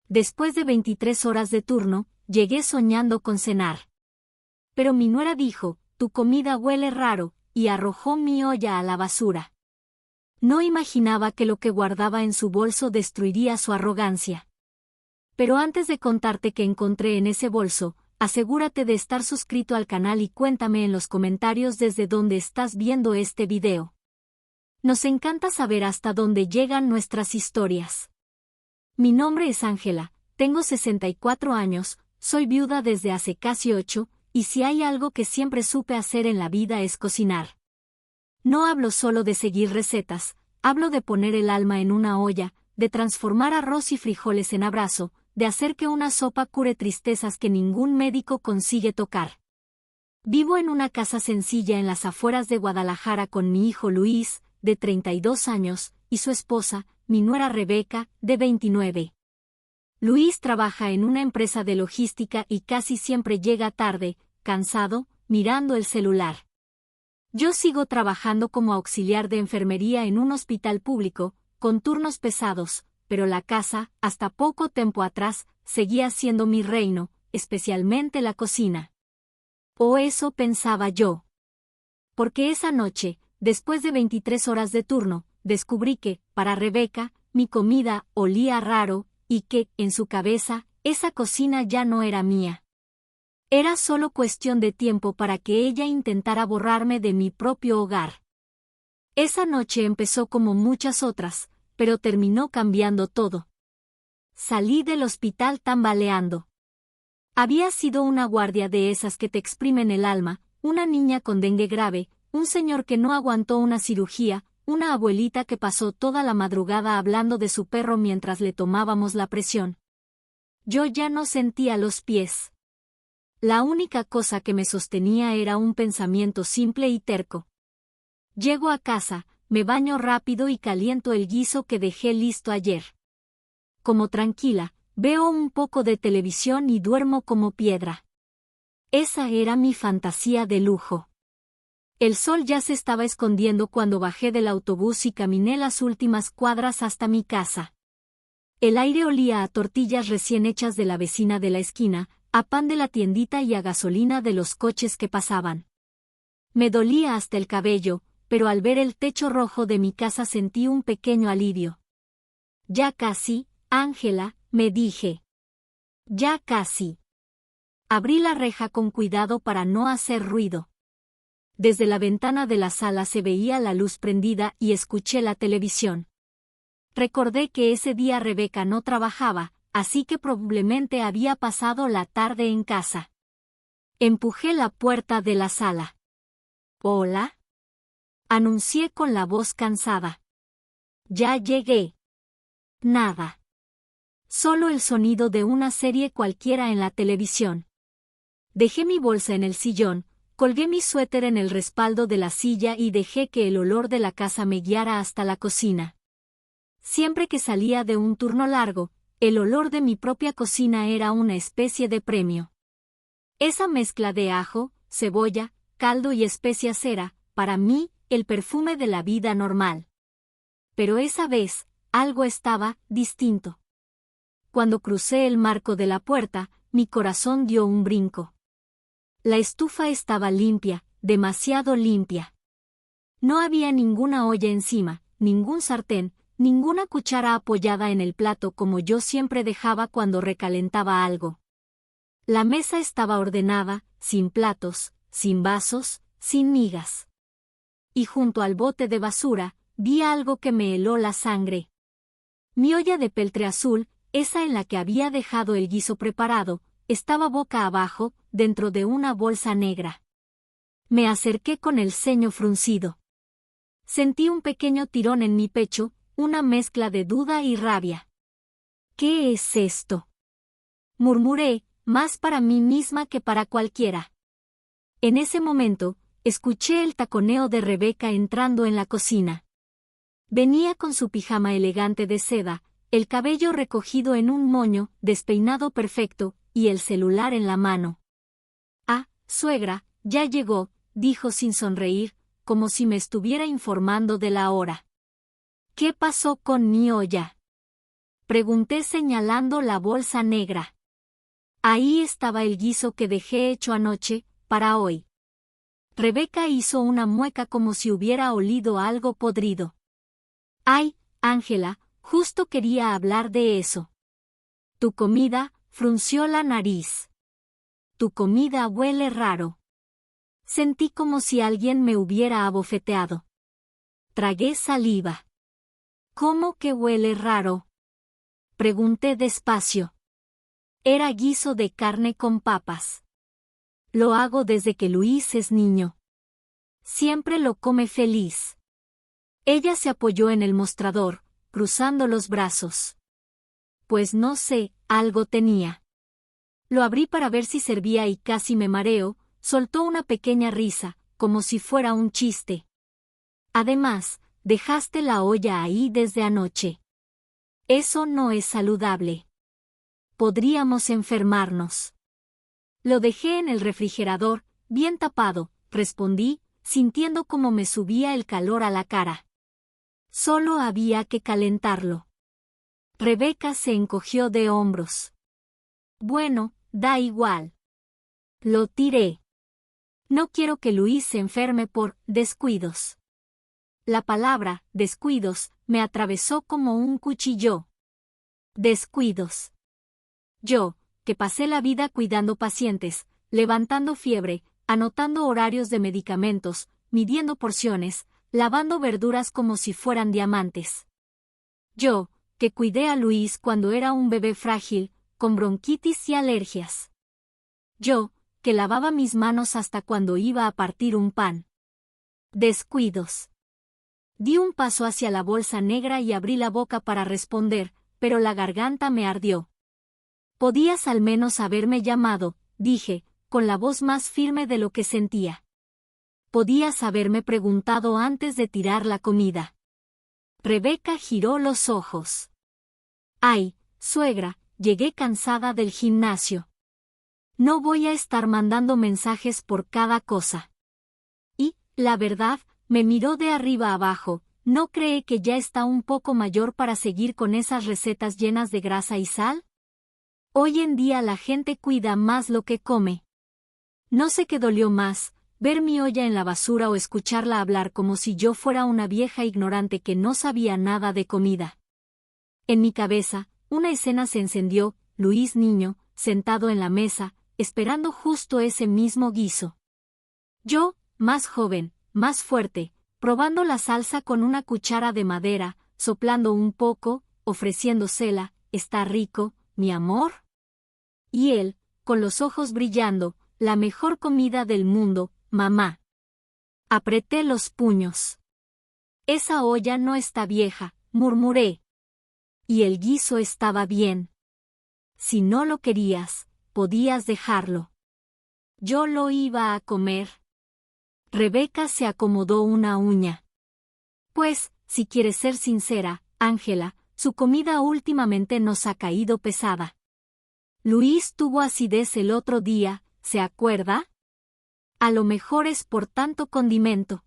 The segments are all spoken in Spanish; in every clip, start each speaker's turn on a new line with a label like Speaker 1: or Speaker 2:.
Speaker 1: Después de 23 horas de turno, llegué soñando con cenar. Pero mi nuera dijo, tu comida huele raro, y arrojó mi olla a la basura. No imaginaba que lo que guardaba en su bolso destruiría su arrogancia. Pero antes de contarte qué encontré en ese bolso, asegúrate de estar suscrito al canal y cuéntame en los comentarios desde dónde estás viendo este video. Nos encanta saber hasta dónde llegan nuestras historias. Mi nombre es Ángela, tengo 64 años, soy viuda desde hace casi 8, y si hay algo que siempre supe hacer en la vida es cocinar. No hablo solo de seguir recetas, hablo de poner el alma en una olla, de transformar arroz y frijoles en abrazo, de hacer que una sopa cure tristezas que ningún médico consigue tocar. Vivo en una casa sencilla en las afueras de Guadalajara con mi hijo Luis, de 32 años, y su esposa, mi nuera Rebeca, de 29. Luis trabaja en una empresa de logística y casi siempre llega tarde, cansado, mirando el celular. Yo sigo trabajando como auxiliar de enfermería en un hospital público, con turnos pesados, pero la casa, hasta poco tiempo atrás, seguía siendo mi reino, especialmente la cocina. O eso pensaba yo. Porque esa noche, después de 23 horas de turno, descubrí que, para Rebeca, mi comida olía raro, y que, en su cabeza, esa cocina ya no era mía. Era solo cuestión de tiempo para que ella intentara borrarme de mi propio hogar. Esa noche empezó como muchas otras, pero terminó cambiando todo. Salí del hospital tambaleando. Había sido una guardia de esas que te exprimen el alma, una niña con dengue grave, un señor que no aguantó una cirugía, una abuelita que pasó toda la madrugada hablando de su perro mientras le tomábamos la presión. Yo ya no sentía los pies. La única cosa que me sostenía era un pensamiento simple y terco. Llego a casa, me baño rápido y caliento el guiso que dejé listo ayer. Como tranquila, veo un poco de televisión y duermo como piedra. Esa era mi fantasía de lujo. El sol ya se estaba escondiendo cuando bajé del autobús y caminé las últimas cuadras hasta mi casa. El aire olía a tortillas recién hechas de la vecina de la esquina, a pan de la tiendita y a gasolina de los coches que pasaban. Me dolía hasta el cabello, pero al ver el techo rojo de mi casa sentí un pequeño alivio. Ya casi, Ángela, me dije. Ya casi. Abrí la reja con cuidado para no hacer ruido. Desde la ventana de la sala se veía la luz prendida y escuché la televisión. Recordé que ese día Rebeca no trabajaba, así que probablemente había pasado la tarde en casa. Empujé la puerta de la sala. «¿Hola?», anuncié con la voz cansada. «Ya llegué». Nada. Solo el sonido de una serie cualquiera en la televisión. Dejé mi bolsa en el sillón, colgué mi suéter en el respaldo de la silla y dejé que el olor de la casa me guiara hasta la cocina. Siempre que salía de un turno largo, el olor de mi propia cocina era una especie de premio. Esa mezcla de ajo, cebolla, caldo y especias era, para mí, el perfume de la vida normal. Pero esa vez, algo estaba distinto. Cuando crucé el marco de la puerta, mi corazón dio un brinco. La estufa estaba limpia, demasiado limpia. No había ninguna olla encima, ningún sartén, ninguna cuchara apoyada en el plato como yo siempre dejaba cuando recalentaba algo. La mesa estaba ordenada, sin platos, sin vasos, sin migas. Y junto al bote de basura, vi algo que me heló la sangre. Mi olla de peltre azul, esa en la que había dejado el guiso preparado, estaba boca abajo, dentro de una bolsa negra. Me acerqué con el ceño fruncido. Sentí un pequeño tirón en mi pecho, una mezcla de duda y rabia. «¿Qué es esto?», murmuré, más para mí misma que para cualquiera. En ese momento, escuché el taconeo de Rebeca entrando en la cocina. Venía con su pijama elegante de seda, el cabello recogido en un moño, despeinado perfecto, y el celular en la mano. «Ah, suegra, ya llegó», dijo sin sonreír, como si me estuviera informando de la hora. «¿Qué pasó con mi olla?». Pregunté señalando la bolsa negra. Ahí estaba el guiso que dejé hecho anoche, para hoy. Rebeca hizo una mueca como si hubiera olido algo podrido. Ay, Ángela, justo quería hablar de eso. Tu comida, frunció la nariz. Tu comida huele raro. Sentí como si alguien me hubiera abofeteado. Tragué saliva. ¿Cómo que huele raro? Pregunté despacio. Era guiso de carne con papas. Lo hago desde que Luis es niño. Siempre lo come feliz. Ella se apoyó en el mostrador, cruzando los brazos. Pues no sé, algo tenía. Lo abrí para ver si servía y casi me mareo, soltó una pequeña risa, como si fuera un chiste. Además, dejaste la olla ahí desde anoche. Eso no es saludable. Podríamos enfermarnos. Lo dejé en el refrigerador, bien tapado, respondí, sintiendo como me subía el calor a la cara. Solo había que calentarlo. Rebeca se encogió de hombros. Bueno, da igual. Lo tiré. No quiero que Luis se enferme por descuidos. La palabra, descuidos, me atravesó como un cuchillo. Descuidos. Yo, que pasé la vida cuidando pacientes, levantando fiebre, anotando horarios de medicamentos, midiendo porciones, lavando verduras como si fueran diamantes. Yo, que cuidé a Luis cuando era un bebé frágil, con bronquitis y alergias. Yo, que lavaba mis manos hasta cuando iba a partir un pan. Descuidos. Di un paso hacia la bolsa negra y abrí la boca para responder, pero la garganta me ardió. Podías al menos haberme llamado, dije, con la voz más firme de lo que sentía. Podías haberme preguntado antes de tirar la comida. Rebeca giró los ojos. Ay, suegra, llegué cansada del gimnasio. No voy a estar mandando mensajes por cada cosa. Y, la verdad, me miró de arriba abajo, ¿no cree que ya está un poco mayor para seguir con esas recetas llenas de grasa y sal? Hoy en día la gente cuida más lo que come. No sé qué dolió más, ver mi olla en la basura o escucharla hablar como si yo fuera una vieja ignorante que no sabía nada de comida. En mi cabeza, una escena se encendió, Luis niño, sentado en la mesa, esperando justo ese mismo guiso. Yo, más joven, más fuerte, probando la salsa con una cuchara de madera, soplando un poco, ofreciéndosela, ¿está rico, mi amor? Y él, con los ojos brillando, la mejor comida del mundo, mamá. Apreté los puños. Esa olla no está vieja, murmuré. Y el guiso estaba bien. Si no lo querías, podías dejarlo. Yo lo iba a comer. Rebeca se acomodó una uña. Pues, si quieres ser sincera, Ángela, su comida últimamente nos ha caído pesada. Luis tuvo acidez el otro día, ¿se acuerda? A lo mejor es por tanto condimento.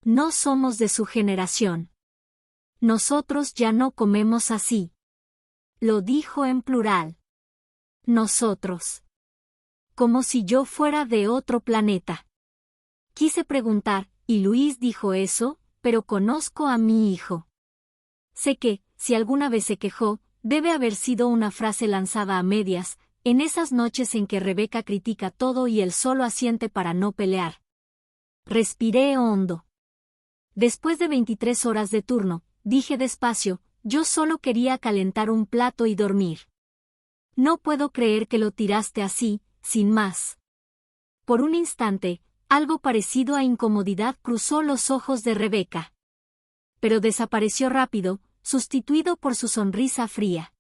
Speaker 1: No somos de su generación. Nosotros ya no comemos así. Lo dijo en plural. Nosotros. Como si yo fuera de otro planeta. Quise preguntar, ¿y Luis dijo eso? Pero conozco a mi hijo. Sé que, si alguna vez se quejó, debe haber sido una frase lanzada a medias, en esas noches en que Rebeca critica todo y él solo asiente para no pelear. Respiré hondo. Después de 23 horas de turno, dije despacio, yo solo quería calentar un plato y dormir. No puedo creer que lo tiraste así, sin más. Por un instante, algo parecido a incomodidad cruzó los ojos de Rebeca. Pero desapareció rápido, sustituido por su sonrisa fría.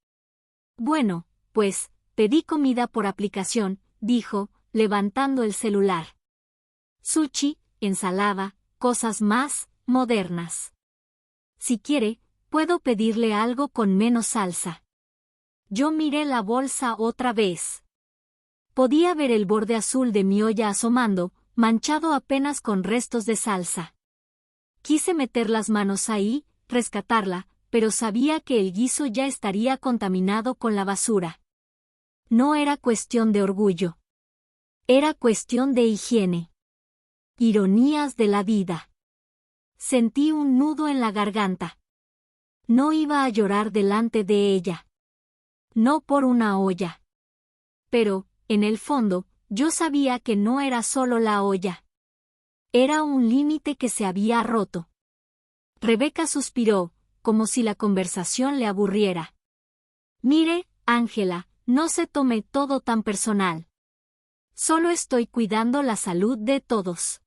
Speaker 1: Bueno, pues, pedí comida por aplicación, dijo, levantando el celular. Sushi, ensalada, cosas más modernas. Si quiere, puedo pedirle algo con menos salsa. Yo miré la bolsa otra vez. Podía ver el borde azul de mi olla asomando, manchado apenas con restos de salsa. Quise meter las manos ahí, rescatarla, pero sabía que el guiso ya estaría contaminado con la basura. No era cuestión de orgullo. Era cuestión de higiene. Ironías de la vida. Sentí un nudo en la garganta. No iba a llorar delante de ella. No por una olla. Pero, en el fondo, yo sabía que no era solo la olla. Era un límite que se había roto. Rebeca suspiró, como si la conversación le aburriera. Mire, Ángela, no se tome todo tan personal. Solo estoy cuidando la salud de todos.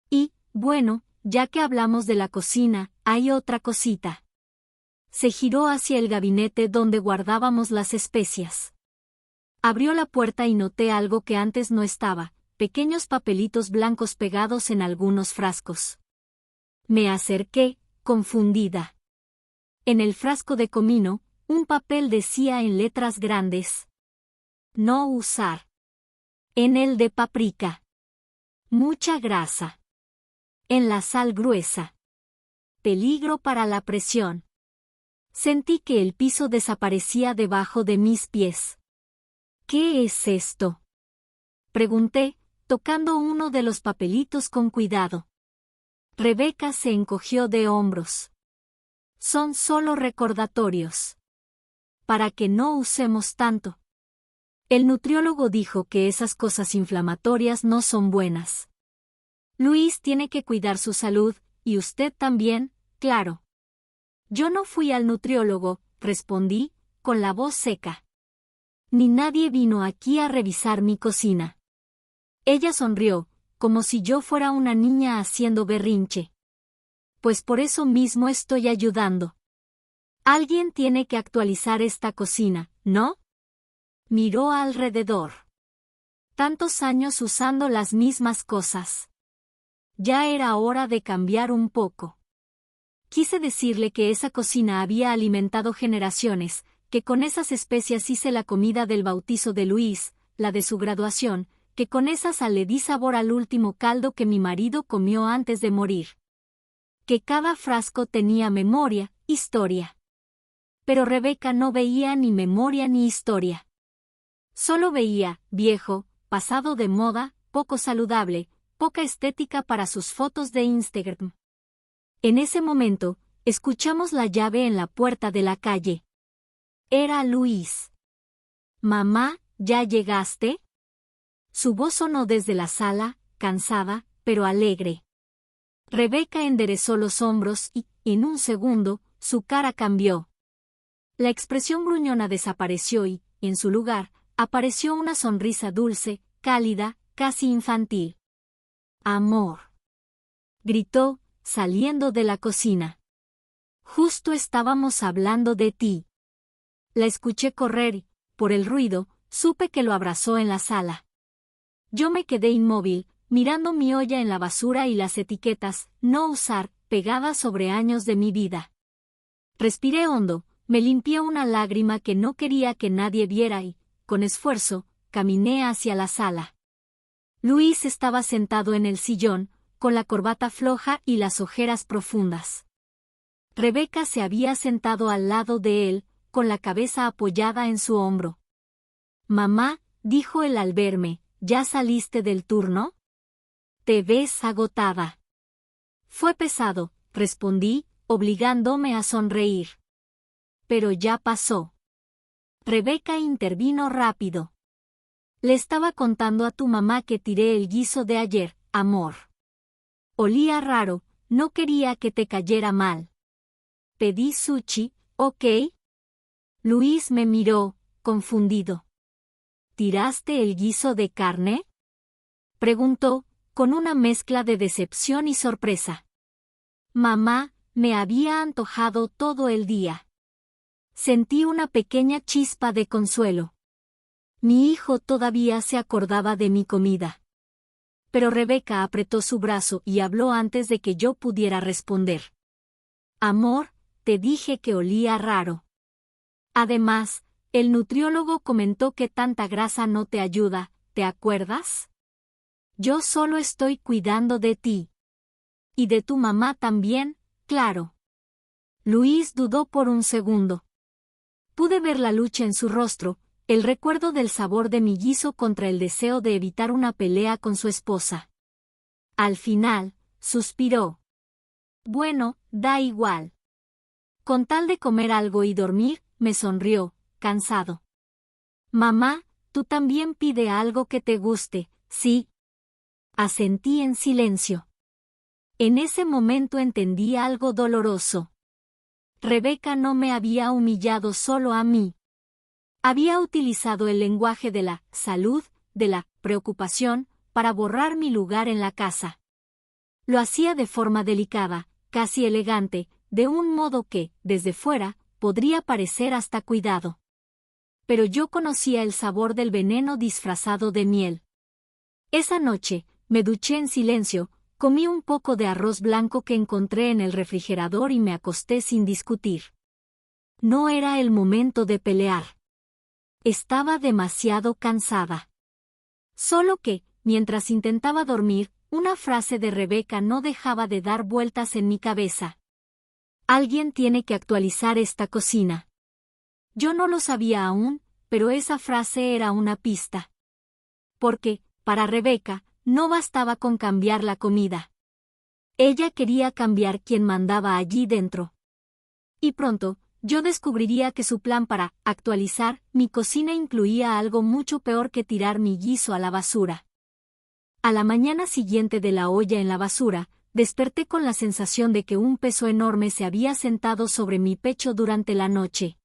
Speaker 1: Y, bueno, ya que hablamos de la cocina, hay otra cosita. Se giró hacia el gabinete donde guardábamos las especias. Abrió la puerta y noté algo que antes no estaba, pequeños papelitos blancos pegados en algunos frascos. Me acerqué, confundida. En el frasco de comino, un papel decía en letras grandes: no usar. En el de paprika: mucha grasa. En la sal gruesa: peligro para la presión. Sentí que el piso desaparecía debajo de mis pies. ¿Qué es esto?, pregunté, tocando uno de los papelitos con cuidado. Rebeca se encogió de hombros. Son solo recordatorios. Para que no usemos tanto. El nutriólogo dijo que esas cosas inflamatorias no son buenas. Luis tiene que cuidar su salud, y usted también, claro. Yo no fui al nutriólogo, respondí, con la voz seca. Ni nadie vino aquí a revisar mi cocina. Ella sonrió, como si yo fuera una niña haciendo berrinche. Pues por eso mismo estoy ayudando. Alguien tiene que actualizar esta cocina, ¿no? Miró alrededor. Tantos años usando las mismas cosas. Ya era hora de cambiar un poco. Quise decirle que esa cocina había alimentado generaciones, que con esas especias hice la comida del bautizo de Luis, la de su graduación, que con esa sal le di sabor al último caldo que mi marido comió antes de morir. Que cada frasco tenía memoria, historia. Pero Rebeca no veía ni memoria ni historia. Solo veía, viejo, pasado de moda, poco saludable, poca estética para sus fotos de Instagram. En ese momento, escuchamos la llave en la puerta de la calle. Era Luis. Mamá, ¿ya llegaste? Su voz sonó desde la sala, cansada, pero alegre. Rebeca enderezó los hombros y, en un segundo, su cara cambió. La expresión gruñona desapareció y, en su lugar, apareció una sonrisa dulce, cálida, casi infantil. Amor. Gritó, saliendo de la cocina. Justo estábamos hablando de ti. La escuché correr y, por el ruido, supe que lo abrazó en la sala. Yo me quedé inmóvil, mirando mi olla en la basura y las etiquetas, no usar, pegadas sobre años de mi vida. Respiré hondo, me limpié una lágrima que no quería que nadie viera y, con esfuerzo, caminé hacia la sala. Luis estaba sentado en el sillón, con la corbata floja y las ojeras profundas. Rebeca se había sentado al lado de él, con la cabeza apoyada en su hombro. Mamá, dijo él al verme, ¿ya saliste del turno? Te ves agotada. Fue pesado, respondí, obligándome a sonreír. Pero ya pasó. Rebeca intervino rápido. Le estaba contando a tu mamá que tiré el guiso de ayer, amor. Olía raro, no quería que te cayera mal. Pedí sushi, ¿ok? Luis me miró, confundido. ¿Tiraste el guiso de carne?, preguntó, con una mezcla de decepción y sorpresa. Mamá, me había antojado todo el día. Sentí una pequeña chispa de consuelo. Mi hijo todavía se acordaba de mi comida. Pero Rebeca apretó su brazo y habló antes de que yo pudiera responder. Amor, te dije que olía raro. Además, el nutriólogo comentó que tanta grasa no te ayuda, ¿te acuerdas? Yo solo estoy cuidando de ti. Y de tu mamá también, claro. Luis dudó por un segundo. Pude ver la lucha en su rostro, el recuerdo del sabor de mi guiso contra el deseo de evitar una pelea con su esposa. Al final, suspiró. Bueno, da igual. Con tal de comer algo y dormir, me sonrió, cansado. Mamá, tú también pide algo que te guste, ¿sí? Asentí en silencio. En ese momento entendí algo doloroso. Rebeca no me había humillado solo a mí. Había utilizado el lenguaje de la salud, de la preocupación, para borrar mi lugar en la casa. Lo hacía de forma delicada, casi elegante, de un modo que, desde fuera, podría parecer hasta cuidado. Pero yo conocía el sabor del veneno disfrazado de miel. Esa noche, me duché en silencio, comí un poco de arroz blanco que encontré en el refrigerador y me acosté sin discutir. No era el momento de pelear. Estaba demasiado cansada. Solo que, mientras intentaba dormir, una frase de Rebeca no dejaba de dar vueltas en mi cabeza. Alguien tiene que actualizar esta cocina. Yo no lo sabía aún, pero esa frase era una pista. Porque, para Rebeca, no bastaba con cambiar la comida. Ella quería cambiar quien mandaba allí dentro. Y pronto, yo descubriría que su plan para actualizar mi cocina incluía algo mucho peor que tirar mi guiso a la basura. A la mañana siguiente de la olla en la basura, desperté con la sensación de que un peso enorme se había sentado sobre mi pecho durante la noche.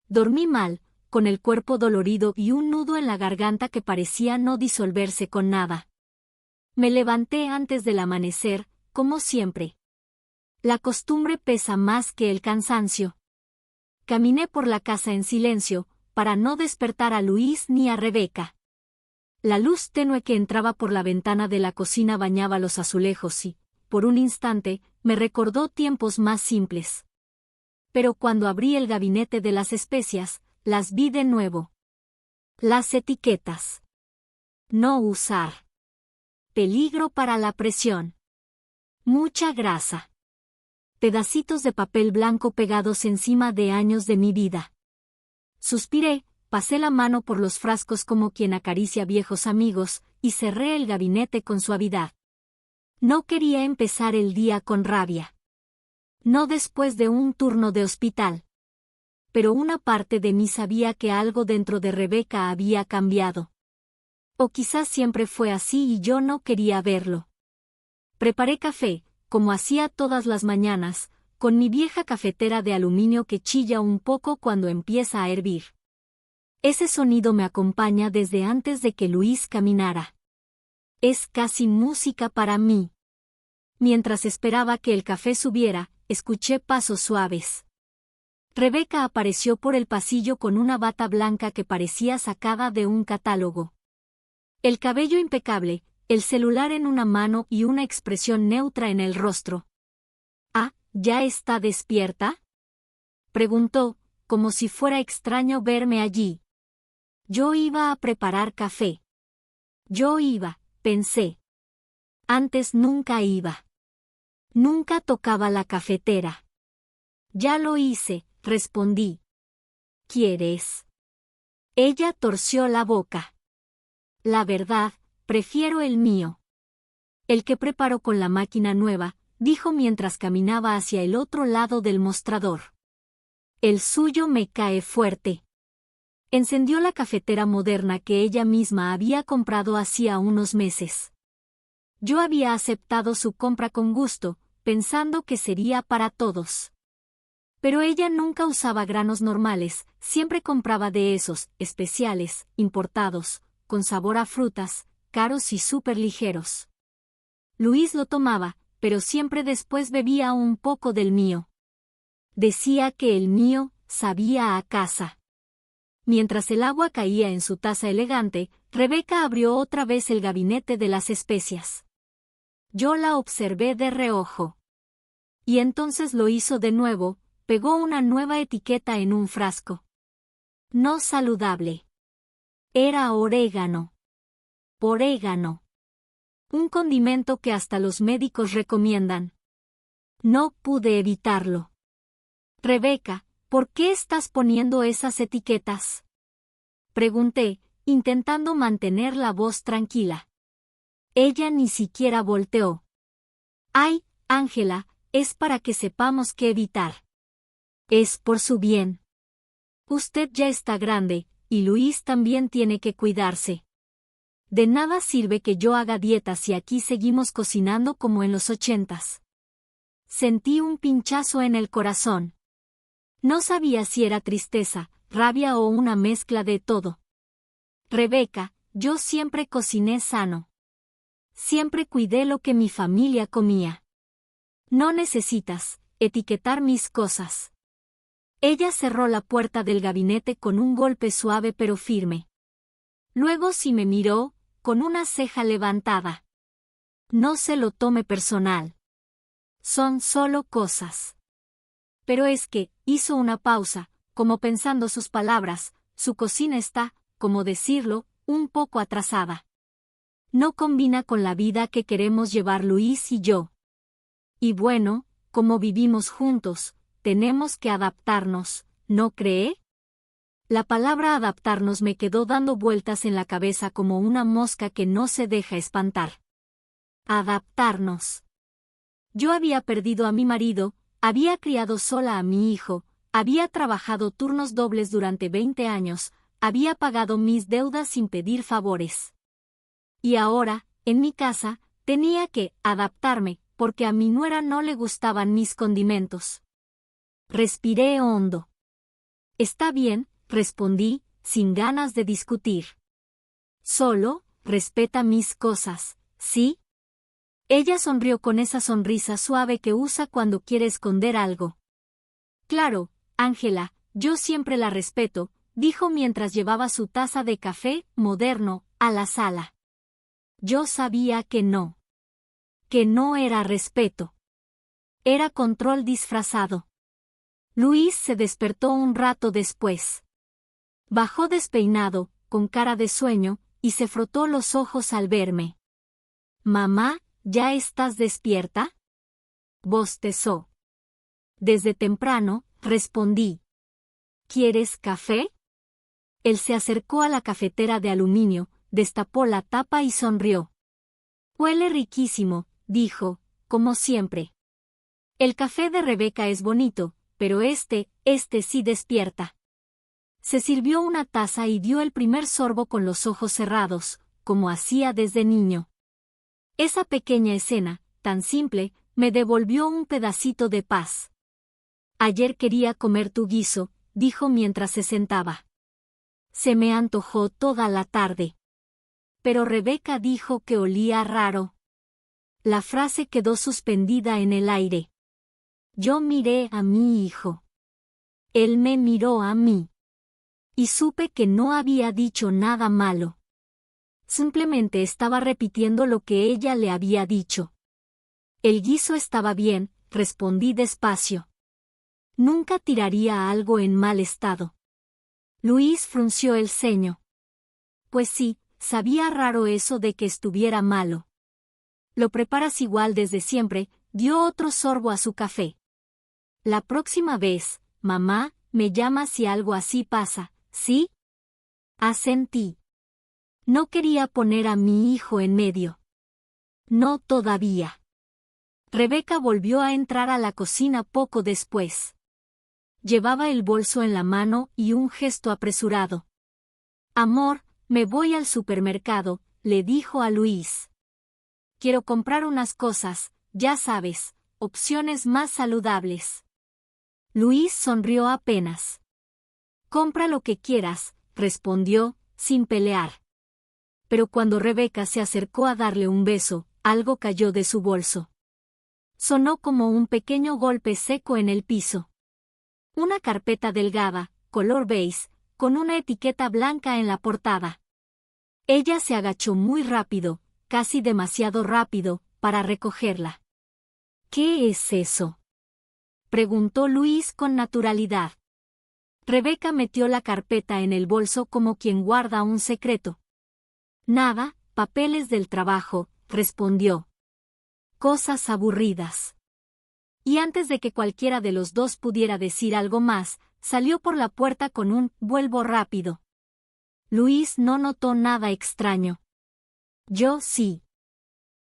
Speaker 1: Dormí mal, con el cuerpo dolorido y un nudo en la garganta que parecía no disolverse con nada. Me levanté antes del amanecer, como siempre. La costumbre pesa más que el cansancio. Caminé por la casa en silencio, para no despertar a Luis ni a Rebeca. La luz tenue que entraba por la ventana de la cocina bañaba los azulejos y, por un instante, me recordó tiempos más simples. Pero cuando abrí el gabinete de las especias, las vi de nuevo. Las etiquetas. No usar. Peligro para la presión. Mucha grasa. Pedacitos de papel blanco pegados encima de años de mi vida. Suspiré, pasé la mano por los frascos como quien acaricia viejos amigos, y cerré el gabinete con suavidad. No quería empezar el día con rabia. No después de un turno de hospital. Pero una parte de mí sabía que algo dentro de Rebeca había cambiado. O quizás siempre fue así y yo no quería verlo. Preparé café, como hacía todas las mañanas, con mi vieja cafetera de aluminio que chilla un poco cuando empieza a hervir. Ese sonido me acompaña desde antes de que Luis caminara. Es casi música para mí. Mientras esperaba que el café subiera, escuché pasos suaves. Rebeca apareció por el pasillo con una bata blanca que parecía sacada de un catálogo. El cabello impecable, el celular en una mano y una expresión neutra en el rostro. «Ah, ¿ya está despierta?», preguntó, como si fuera extraño verme allí. Yo iba a preparar café. Yo iba, pensé. Antes nunca iba. Nunca tocaba la cafetera. Ya lo hice, respondí. ¿Quieres? Ella torció la boca. La verdad, prefiero el mío. El que preparo con la máquina nueva, dijo mientras caminaba hacia el otro lado del mostrador. El suyo me cae fuerte. Encendió la cafetera moderna que ella misma había comprado hacía unos meses. Yo había aceptado su compra con gusto, pensando que sería para todos. Pero ella nunca usaba granos normales, siempre compraba de esos, especiales, importados, con sabor a frutas, caros y súper ligeros. Luis lo tomaba, pero siempre después bebía un poco del mío. Decía que el mío sabía a casa. Mientras el agua caía en su taza elegante, Rebeca abrió otra vez el gabinete de las especias. Yo la observé de reojo. Y entonces lo hizo de nuevo, pegó una nueva etiqueta en un frasco. No saludable. Era orégano. Orégano. Un condimento que hasta los médicos recomiendan. No pude evitarlo. Rebeca, ¿por qué estás poniendo esas etiquetas? Pregunté, intentando mantener la voz tranquila. Ella ni siquiera volteó. Ay, Ángela, es para que sepamos qué evitar. Es por su bien. Usted ya está grande, y Luis también tiene que cuidarse. De nada sirve que yo haga dieta si aquí seguimos cocinando como en los 80s. Sentí un pinchazo en el corazón. No sabía si era tristeza, rabia o una mezcla de todo. Rebeca, yo siempre cociné sano. Siempre cuidé lo que mi familia comía. No necesitas etiquetar mis cosas. Ella cerró la puerta del gabinete con un golpe suave pero firme. Luego sí me miró, con una ceja levantada. No se lo tome personal. Son solo cosas. Pero es que, hizo una pausa, como pensando sus palabras, su cocina está, como decirlo, un poco atrasada. No combina con la vida que queremos llevar Luis y yo. Y bueno, como vivimos juntos, tenemos que adaptarnos, ¿no cree? La palabra adaptarnos me quedó dando vueltas en la cabeza como una mosca que no se deja espantar. Adaptarnos. Yo había perdido a mi marido, había criado sola a mi hijo, había trabajado turnos dobles durante 20 años, había pagado mis deudas sin pedir favores. Y ahora, en mi casa, tenía que adaptarme, porque a mi nuera no le gustaban mis condimentos. Respiré hondo. Está bien, respondí, sin ganas de discutir. Solo, respeta mis cosas, ¿sí? Ella sonrió con esa sonrisa suave que usa cuando quiere esconder algo. Claro, Ángela, yo siempre la respeto, dijo mientras llevaba su taza de café, moderno, a la sala. Yo sabía que no. Que no era respeto. Era control disfrazado. Luis se despertó un rato después. Bajó despeinado, con cara de sueño, y se frotó los ojos al verme. Mamá, ¿ya estás despierta? Bostezó. Desde temprano, respondí. ¿Quieres café? Él se acercó a la cafetera de aluminio, destapó la tapa y sonrió. Huele riquísimo, dijo, como siempre. El café de Rebeca es bonito, pero este sí despierta. Se sirvió una taza y dio el primer sorbo con los ojos cerrados, como hacía desde niño. Esa pequeña escena, tan simple, me devolvió un pedacito de paz. Ayer quería comer tu guiso, dijo mientras se sentaba. Se me antojó toda la tarde. Pero Rebeca dijo que olía raro. La frase quedó suspendida en el aire. Yo miré a mi hijo. Él me miró a mí. Y supe que no había dicho nada malo. Simplemente estaba repitiendo lo que ella le había dicho. El guiso estaba bien, respondí despacio. Nunca tiraría algo en mal estado. Luis frunció el ceño. Pues sí, sabía raro eso de que estuviera malo. Lo preparas igual desde siempre, dio otro sorbo a su café. La próxima vez, mamá, me llamas si algo así pasa, ¿sí? Asentí. No quería poner a mi hijo en medio. No todavía. Rebeca volvió a entrar a la cocina poco después. Llevaba el bolso en la mano y un gesto apresurado. Amor, me voy al supermercado, le dijo a Luis. Quiero comprar unas cosas, ya sabes, opciones más saludables. Luis sonrió apenas. Compra lo que quieras, respondió, sin pelear. Pero cuando Rebeca se acercó a darle un beso, algo cayó de su bolso. Sonó como un pequeño golpe seco en el piso. Una carpeta delgada, color beige, con una etiqueta blanca en la portada. Ella se agachó muy rápido, casi demasiado rápido, para recogerla. ¿Qué es eso?, preguntó Luis con naturalidad. Rebeca metió la carpeta en el bolso como quien guarda un secreto. Nada, papeles del trabajo, respondió. Cosas aburridas. y antes de que cualquiera de los dos pudiera decir algo más, salió por la puerta con un «vuelvo rápido». Luis no notó nada extraño. Yo sí.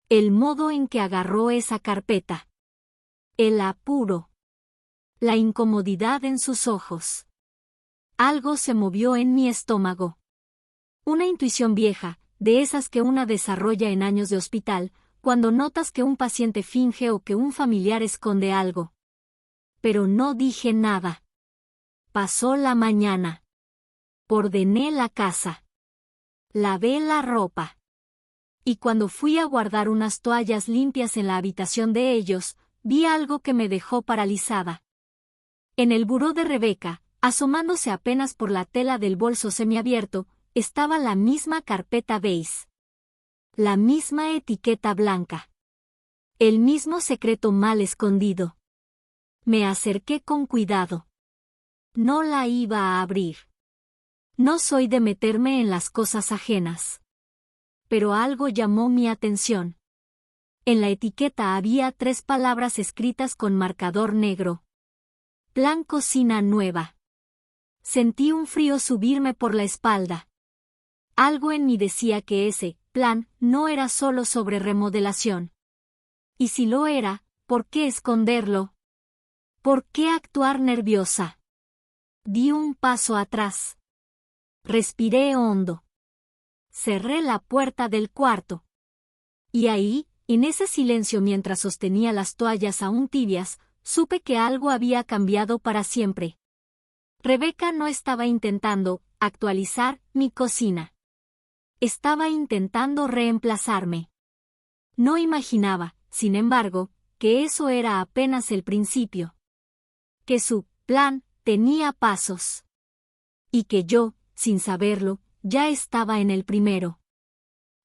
Speaker 1: El modo en que agarró esa carpeta. El apuro. La incomodidad en sus ojos. Algo se movió en mi estómago. Una intuición vieja, de esas que una desarrolla en años de hospital, cuando notas que un paciente finge o que un familiar esconde algo. Pero no dije nada. Pasó la mañana. Ordené la casa. Lavé la ropa. Y cuando fui a guardar unas toallas limpias en la habitación de ellos, vi algo que me dejó paralizada. En el buró de Rebeca, asomándose apenas por la tela del bolso semiabierto, estaba la misma carpeta beige. La misma etiqueta blanca. El mismo secreto mal escondido. Me acerqué con cuidado. No la iba a abrir. No soy de meterme en las cosas ajenas. Pero algo llamó mi atención. En la etiqueta había 3 palabras escritas con marcador negro. Plan cocina nueva. Sentí un frío subirme por la espalda. Algo en mí decía que ese plan no era solo sobre remodelación. Y si lo era, ¿por qué esconderlo? ¿Por qué actuar nerviosa? Di un paso atrás. Respiré hondo. Cerré la puerta del cuarto. Y ahí, en ese silencio mientras sostenía las toallas aún tibias, supe que algo había cambiado para siempre. Rebeca no estaba intentando actualizar mi cocina. Estaba intentando reemplazarme. No imaginaba, sin embargo, que eso era apenas el principio. Que su plan tenía pasos. Y que yo, sin saberlo, ya estaba en el primero.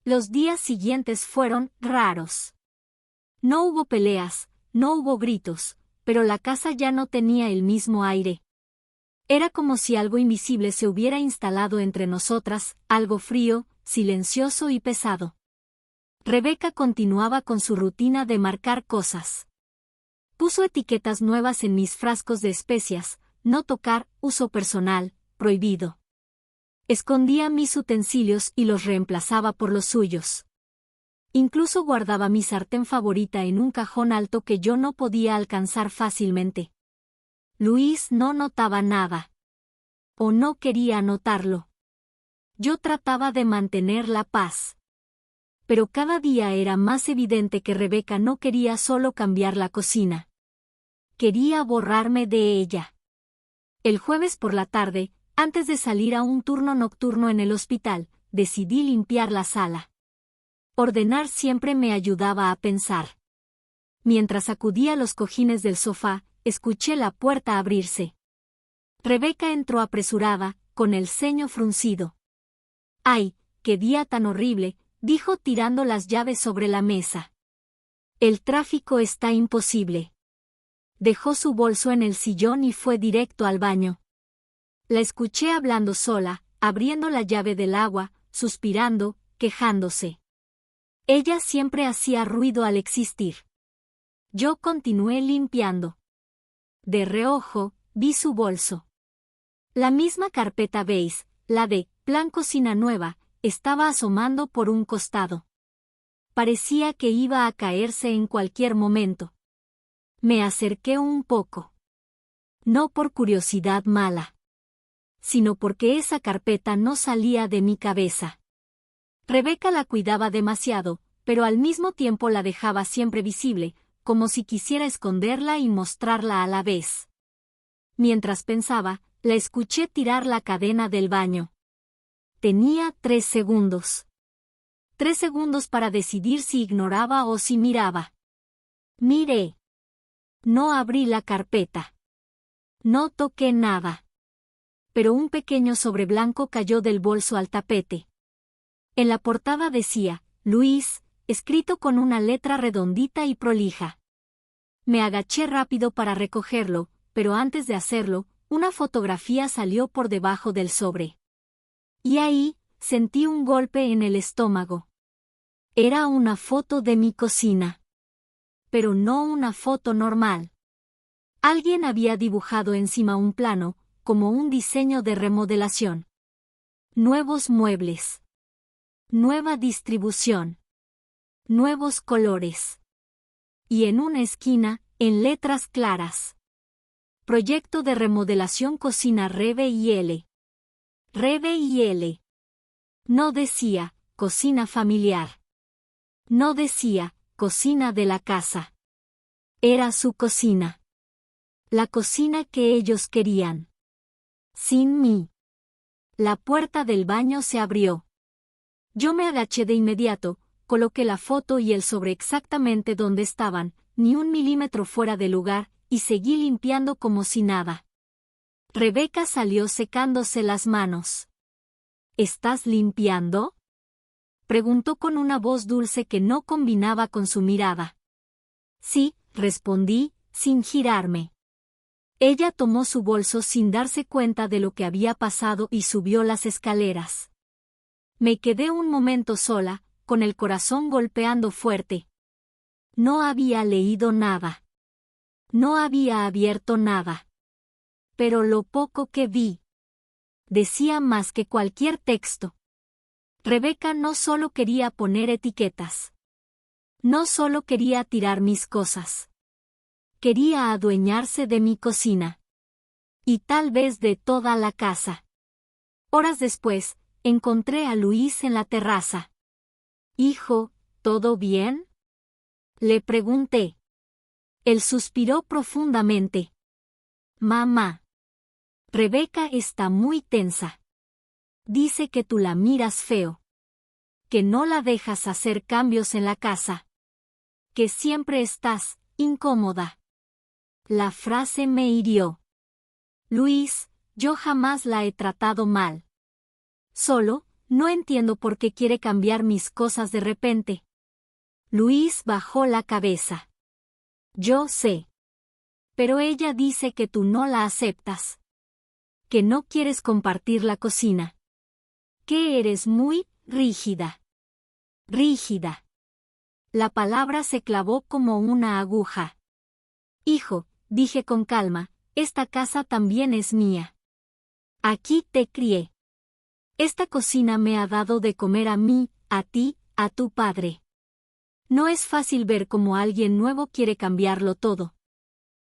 Speaker 1: Los días siguientes fueron raros. No hubo peleas, no hubo gritos, pero la casa ya no tenía el mismo aire. Era como si algo invisible se hubiera instalado entre nosotras, algo frío, silencioso y pesado. Rebeca continuaba con su rutina de marcar cosas. Puso etiquetas nuevas en mis frascos de especias, no tocar, uso personal, prohibido. Escondía mis utensilios y los reemplazaba por los suyos. Incluso guardaba mi sartén favorita en un cajón alto que yo no podía alcanzar fácilmente. Luis no notaba nada. O no quería notarlo. Yo trataba de mantener la paz. Pero cada día era más evidente que Rebeca no quería solo cambiar la cocina. Quería borrarme de ella. El jueves por la tarde, antes de salir a un turno nocturno en el hospital, decidí limpiar la sala. Ordenar siempre me ayudaba a pensar. Mientras sacudía los cojines del sofá, escuché la puerta abrirse. Rebeca entró apresurada, con el ceño fruncido. «¡Ay, qué día tan horrible!», dijo tirando las llaves sobre la mesa. «El tráfico está imposible». Dejó su bolso en el sillón y fue directo al baño. La escuché hablando sola, abriendo la llave del agua, suspirando, quejándose. Ella siempre hacía ruido al existir. Yo continué limpiando. De reojo, vi su bolso. La misma carpeta beige, la de Plan Cocina Nueva, estaba asomando por un costado. Parecía que iba a caerse en cualquier momento. Me acerqué un poco. No por curiosidad mala, sino porque esa carpeta no salía de mi cabeza. Rebeca la cuidaba demasiado, pero al mismo tiempo la dejaba siempre visible, como si quisiera esconderla y mostrarla a la vez. Mientras pensaba, la escuché tirar la cadena del baño. Tenía 3 segundos. 3 segundos para decidir si ignoraba o si miraba. Miré. No abrí la carpeta. No toqué nada. Pero un pequeño sobre blanco cayó del bolso al tapete. En la portada decía, Luis, escrito con una letra redondita y prolija. Me agaché rápido para recogerlo, pero antes de hacerlo, una fotografía salió por debajo del sobre. Y ahí, sentí un golpe en el estómago. Era una foto de mi cocina. Pero no una foto normal. Alguien había dibujado encima un plano, como un diseño de remodelación. Nuevos muebles. Nueva distribución. Nuevos colores. Y en una esquina, en letras claras. Proyecto de remodelación cocina Rebe y L. Rebe y L. No decía, cocina familiar. No decía, cocina de la casa. Era su cocina. La cocina que ellos querían. Sin mí. La puerta del baño se abrió. Yo me agaché de inmediato, coloqué la foto y el sobre exactamente donde estaban, ni un milímetro fuera de lugar, y seguí limpiando como si nada. Rebeca salió secándose las manos. ¿Estás limpiando?, preguntó con una voz dulce que no combinaba con su mirada. Sí, respondí, sin girarme. Ella tomó su bolso sin darse cuenta de lo que había pasado y subió las escaleras. Me quedé un momento sola, con el corazón golpeando fuerte. No había leído nada. No había abierto nada. Pero lo poco que vi decía más que cualquier texto. Rebeca no solo quería poner etiquetas. No solo quería tirar mis cosas. Quería adueñarse de mi cocina. Y tal vez de toda la casa. Horas después, encontré a Luis en la terraza. Hijo, ¿todo bien?, le pregunté. Él suspiró profundamente. Mamá. Rebeca está muy tensa. Dice que tú la miras feo. Que no la dejas hacer cambios en la casa. Que siempre estás incómoda. La frase me hirió. Luis, yo jamás la he tratado mal. Solo, no entiendo por qué quiere cambiar mis cosas de repente. Luis bajó la cabeza. Yo sé. Pero ella dice que tú no la aceptas. Que no quieres compartir la cocina. Que eres muy rígida. Rígida. La palabra se clavó como una aguja. Hijo, dije con calma, esta casa también es mía. Aquí te crié. Esta cocina me ha dado de comer a mí, a ti, a tu padre. No es fácil ver cómo alguien nuevo quiere cambiarlo todo.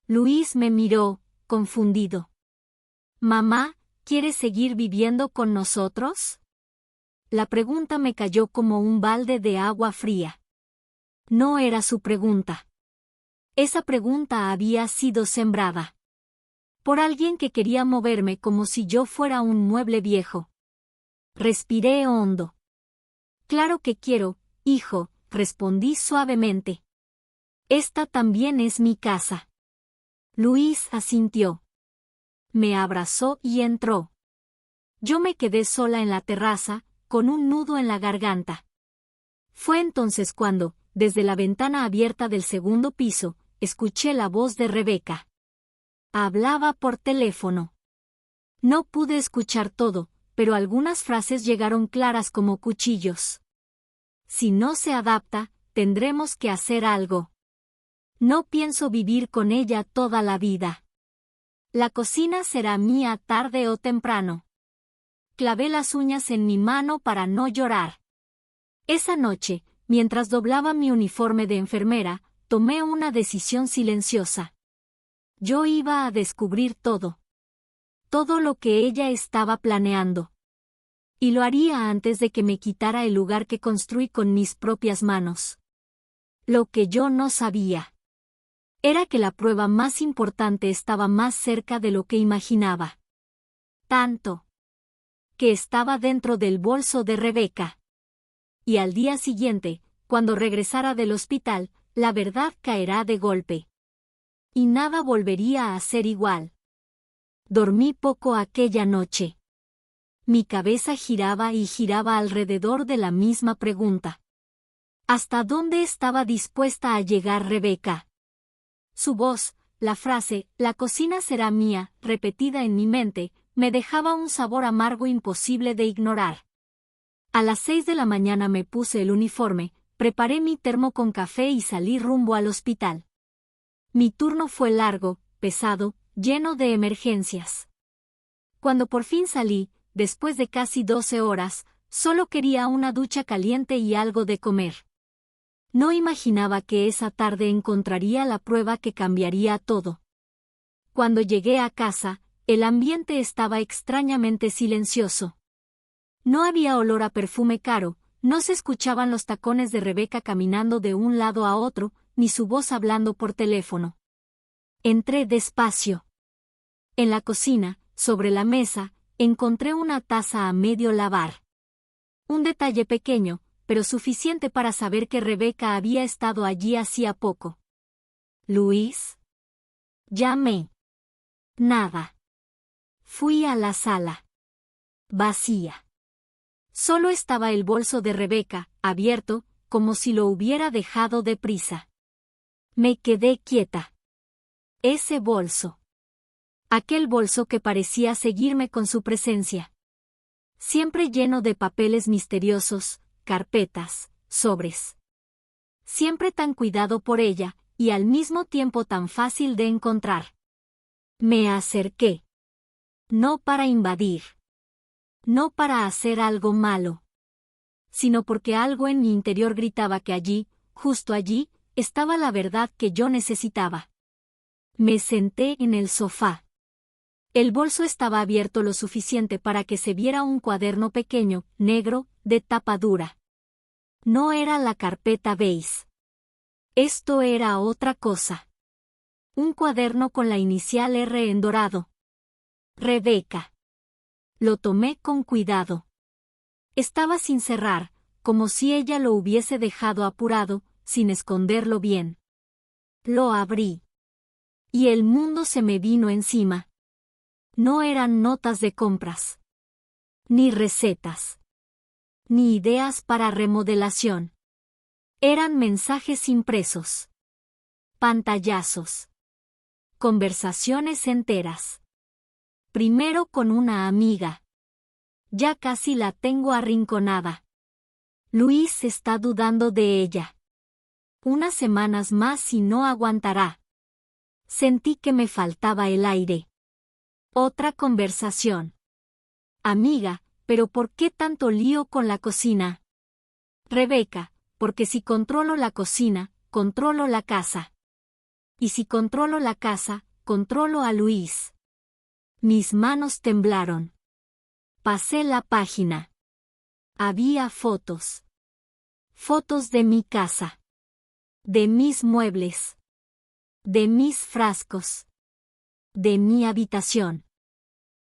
Speaker 1: Luis me miró, confundido. Mamá, ¿quieres seguir viviendo con nosotros? La pregunta me cayó como un balde de agua fría. No era su pregunta. Esa pregunta había sido sembrada por alguien que quería moverme como si yo fuera un mueble viejo. Respiré hondo. Claro que quiero, hijo, respondí suavemente. Esta también es mi casa. Luis asintió. Me abrazó y entró. Yo me quedé sola en la terraza, con un nudo en la garganta. Fue entonces cuando, desde la ventana abierta del segundo piso, escuché la voz de Rebeca. Hablaba por teléfono. No pude escuchar todo, pero algunas frases llegaron claras como cuchillos. Si no se adapta, tendremos que hacer algo. No pienso vivir con ella toda la vida. La cocina será mía tarde o temprano. Clavé las uñas en mi mano para no llorar. Esa noche, mientras doblaba mi uniforme de enfermera, tomé una decisión silenciosa. Yo iba a descubrir todo. Todo lo que ella estaba planeando. Y lo haría antes de que me quitara el lugar que construí con mis propias manos. Lo que yo no sabía era que la prueba más importante estaba más cerca de lo que imaginaba. Tanto que estaba dentro del bolso de Rebeca. Y al día siguiente, cuando regresara del hospital, la verdad caerá de golpe. Y nada volvería a ser igual. Dormí poco aquella noche. Mi cabeza giraba y giraba alrededor de la misma pregunta. ¿Hasta dónde estaba dispuesta a llegar Rebeca? Su voz, la frase, la cocina será mía, repetida en mi mente, me dejaba un sabor amargo imposible de ignorar. A las 6 de la mañana me puse el uniforme, preparé mi termo con café y salí rumbo al hospital. Mi turno fue largo, pesado, lleno de emergencias. Cuando por fin salí, después de casi 12 horas, solo quería una ducha caliente y algo de comer. No imaginaba que esa tarde encontraría la prueba que cambiaría todo. Cuando llegué a casa, el ambiente estaba extrañamente silencioso. No había olor a perfume caro, no se escuchaban los tacones de Rebeca caminando de un lado a otro, ni su voz hablando por teléfono. Entré despacio. En la cocina, sobre la mesa, encontré una taza a medio lavar. Un detalle pequeño, pero suficiente para saber que Rebeca había estado allí hacía poco. «Luis». Llamé. Nada. Fui a la sala. Vacía. Solo estaba el bolso de Rebeca, abierto, como si lo hubiera dejado deprisa. Me quedé quieta. Ese bolso. Aquel bolso que parecía seguirme con su presencia. Siempre lleno de papeles misteriosos, carpetas, sobres. Siempre tan cuidado por ella, y al mismo tiempo tan fácil de encontrar. Me acerqué. No para invadir. No para hacer algo malo. Sino porque algo en mi interior gritaba que allí, justo allí, estaba la verdad que yo necesitaba. Me senté en el sofá. El bolso estaba abierto lo suficiente para que se viera un cuaderno pequeño, negro, de tapa dura. No era la carpeta beige. Esto era otra cosa. Un cuaderno con la inicial R en dorado. Rebeca. Lo tomé con cuidado. Estaba sin cerrar, como si ella lo hubiese dejado apurado, sin esconderlo bien. Lo abrí. Y el mundo se me vino encima. No eran notas de compras. Ni recetas. Ni ideas para remodelación. Eran mensajes impresos. Pantallazos. Conversaciones enteras. Primero con una amiga. Ya casi la tengo arrinconada. Luis está dudando de ella. Unas semanas más y no aguantará. Sentí que me faltaba el aire. Otra conversación. Amiga, ¿pero por qué tanto lío con la cocina? Rebeca, porque si controlo la cocina, controlo la casa. Y si controlo la casa, controlo a Luis. Mis manos temblaron. Pasé la página. Había fotos. Fotos de mi casa. De mis muebles. De mis frascos. De mi habitación.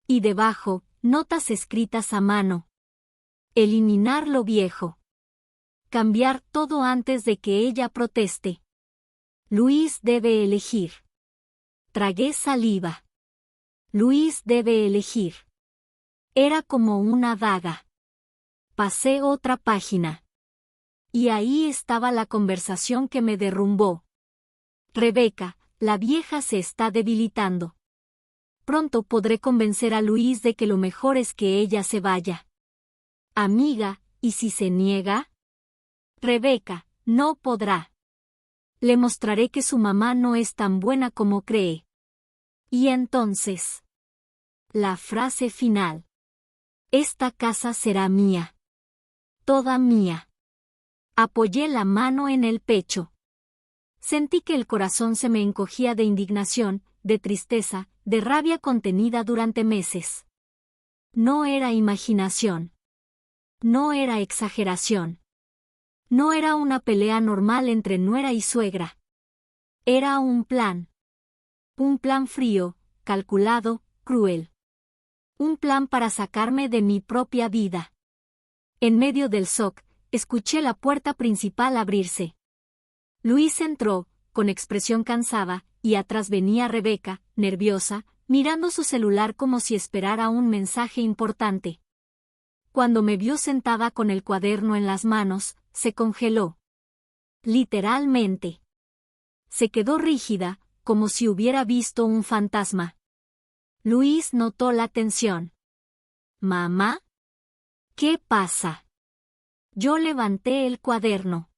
Speaker 1: Y debajo, notas escritas a mano. Eliminar lo viejo. Cambiar todo antes de que ella proteste. Luis debe elegir. Tragué saliva. Luis debe elegir. Era como una daga. Pasé otra página. Y ahí estaba la conversación que me derrumbó. Rebeca, la vieja se está debilitando. Pronto podré convencer a Luis de que lo mejor es que ella se vaya. Amiga, ¿y si se niega? Rebeca, no podrá. Le mostraré que su mamá no es tan buena como cree. Y entonces. La frase final. Esta casa será mía. Toda mía. Apoyé la mano en el pecho. Sentí que el corazón se me encogía de indignación, de tristeza, de rabia contenida durante meses. No era imaginación. No era exageración. No era una pelea normal entre nuera y suegra. Era un plan. Un plan frío, calculado, cruel. Un plan para sacarme de mi propia vida. En medio del shock, escuché la puerta principal abrirse. Luis entró, con expresión cansada, y atrás venía Rebeca, nerviosa, mirando su celular como si esperara un mensaje importante. Cuando me vio sentada con el cuaderno en las manos, se congeló. Literalmente. Se quedó rígida, como si hubiera visto un fantasma. Luis notó la tensión. ¿Mamá? ¿Qué pasa? Yo levanté el cuaderno.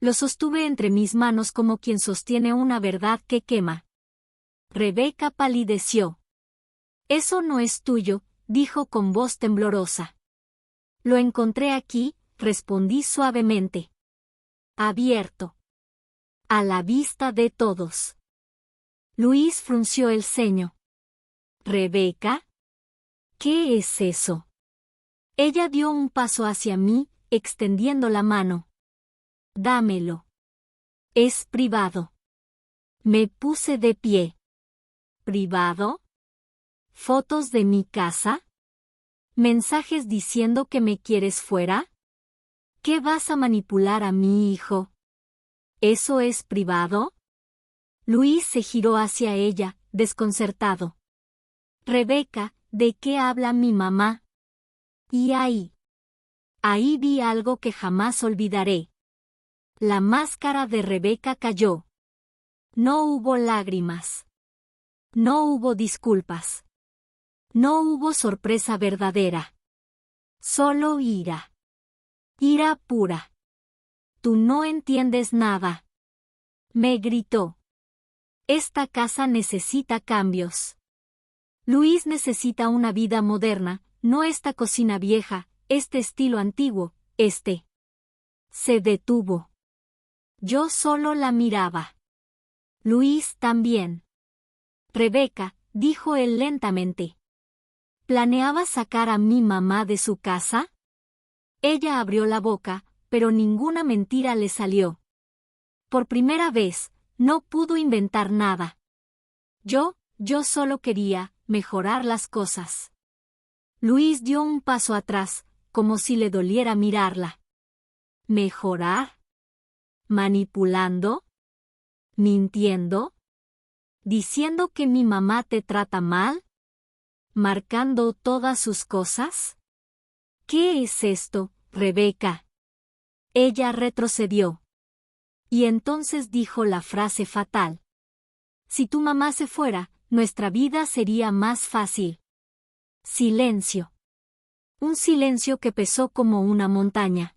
Speaker 1: Lo sostuve entre mis manos como quien sostiene una verdad que quema. Rebeca palideció. Eso no es tuyo, dijo con voz temblorosa. Lo encontré aquí, respondí suavemente. Abierto. A la vista de todos. Luis frunció el ceño. ¿Rebeca? ¿Qué es eso? Ella dio un paso hacia mí, extendiendo la mano. Dámelo. Es privado. Me puse de pie. ¿Privado? ¿Fotos de mi casa? ¿Mensajes diciendo que me quieres fuera? ¿Qué vas a manipular a mi hijo? ¿Eso es privado? Luis se giró hacia ella, desconcertado. Rebeca, ¿de qué habla mi mamá? Y ahí vi algo que jamás olvidaré. La máscara de Rebeca cayó. No hubo lágrimas. No hubo disculpas. No hubo sorpresa verdadera. Solo ira. Ira pura. Tú no entiendes nada. Me gritó. Esta casa necesita cambios. Luis necesita una vida moderna, no esta cocina vieja, este estilo antiguo, este. Se detuvo. Yo solo la miraba. Luis también. Rebeca, dijo él lentamente. ¿Planeabas sacar a mi mamá de su casa? Ella abrió la boca, pero ninguna mentira le salió. Por primera vez, no pudo inventar nada. Yo solo quería mejorar las cosas. Luis dio un paso atrás, como si le doliera mirarla. ¿Mejorar? ¿Manipulando? ¿Mintiendo? ¿Diciendo que mi mamá te trata mal? ¿Marcando todas sus cosas? ¿Qué es esto, Rebeca? Ella retrocedió. Y entonces dijo la frase fatal. Si tu mamá se fuera, nuestra vida sería más fácil. Silencio. Un silencio que pesó como una montaña.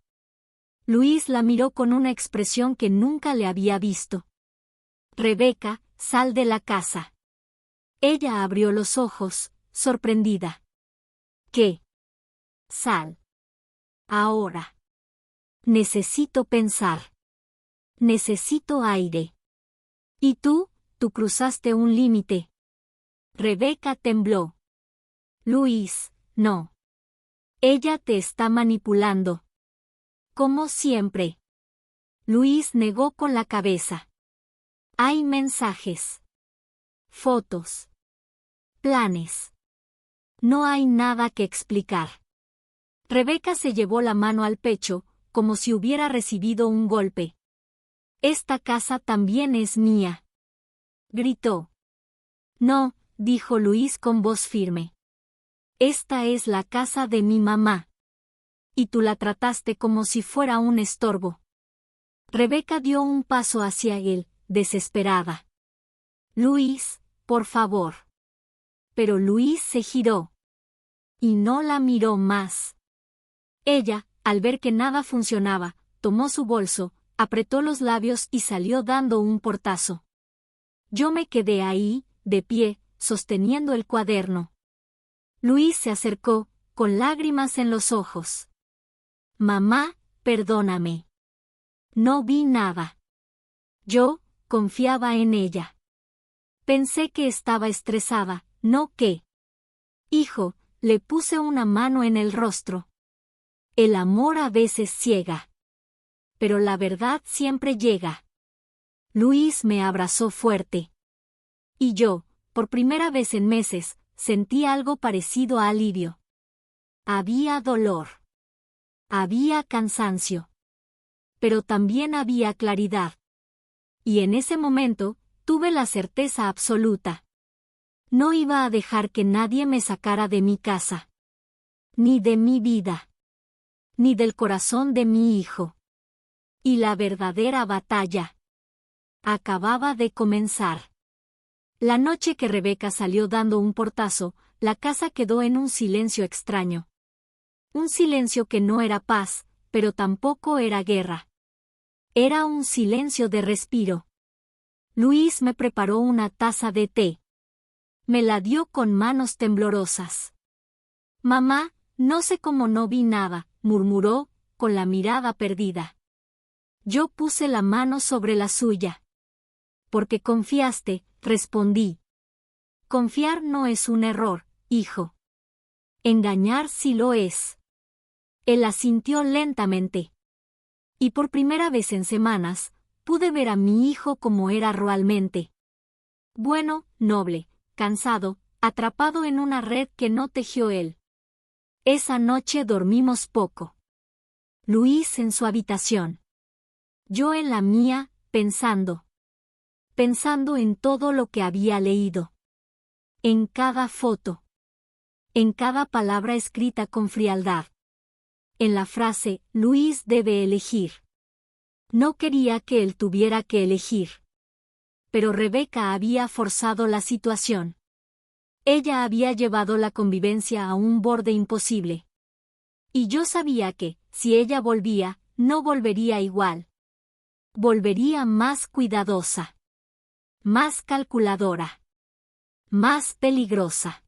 Speaker 1: Luis la miró con una expresión que nunca le había visto. Rebeca, sal de la casa. Ella abrió los ojos, sorprendida. ¿Qué? Sal. Ahora. Necesito pensar. Necesito aire. ¿Y tú? Tú cruzaste un límite. Rebeca tembló. Luis, no. Ella te está manipulando. Como siempre. Luis negó con la cabeza. Hay mensajes. Fotos. Planes. No hay nada que explicar. Rebeca se llevó la mano al pecho, como si hubiera recibido un golpe. Esta casa también es mía. Gritó. No, dijo Luis con voz firme. Esta es la casa de mi mamá. Y tú la trataste como si fuera un estorbo. Rebeca dio un paso hacia él, desesperada. Luis, por favor. Pero Luis se giró. Y no la miró más. Ella, al ver que nada funcionaba, tomó su bolso, apretó los labios y salió dando un portazo. Yo me quedé ahí, de pie, sosteniendo el cuaderno. Luis se acercó, con lágrimas en los ojos. Mamá, perdóname. No vi nada. Yo confiaba en ella. Pensé que estaba estresada, no que. Hijo, le puse una mano en el rostro. El amor a veces ciega. Pero la verdad siempre llega. Luis me abrazó fuerte. Y yo, por primera vez en meses, sentí algo parecido a alivio. Había dolor. Había cansancio. Pero también había claridad. Y en ese momento, tuve la certeza absoluta. No iba a dejar que nadie me sacara de mi casa. Ni de mi vida. Ni del corazón de mi hijo. Y la verdadera batalla acababa de comenzar. La noche que Rebeca salió dando un portazo, la casa quedó en un silencio extraño. Un silencio que no era paz, pero tampoco era guerra. Era un silencio de respiro. Luis me preparó una taza de té. Me la dio con manos temblorosas. Mamá, no sé cómo no vi nada, murmuró, con la mirada perdida. Yo puse la mano sobre la suya. Porque confiaste, respondí. Confiar no es un error, hijo. Engañar sí lo es. Él asintió lentamente. Y por primera vez en semanas, pude ver a mi hijo como era realmente. Bueno, noble, cansado, atrapado en una red que no tejió él. Esa noche dormimos poco. Luis en su habitación. Yo en la mía, pensando en todo lo que había leído. En cada foto. En cada palabra escrita con frialdad. En la frase, Luis debe elegir. No quería que él tuviera que elegir. Pero Rebeca había forzado la situación. Ella había llevado la convivencia a un borde imposible. Y yo sabía que, si ella volvía, no volvería igual. Volvería más cuidadosa. Más calculadora. Más peligrosa.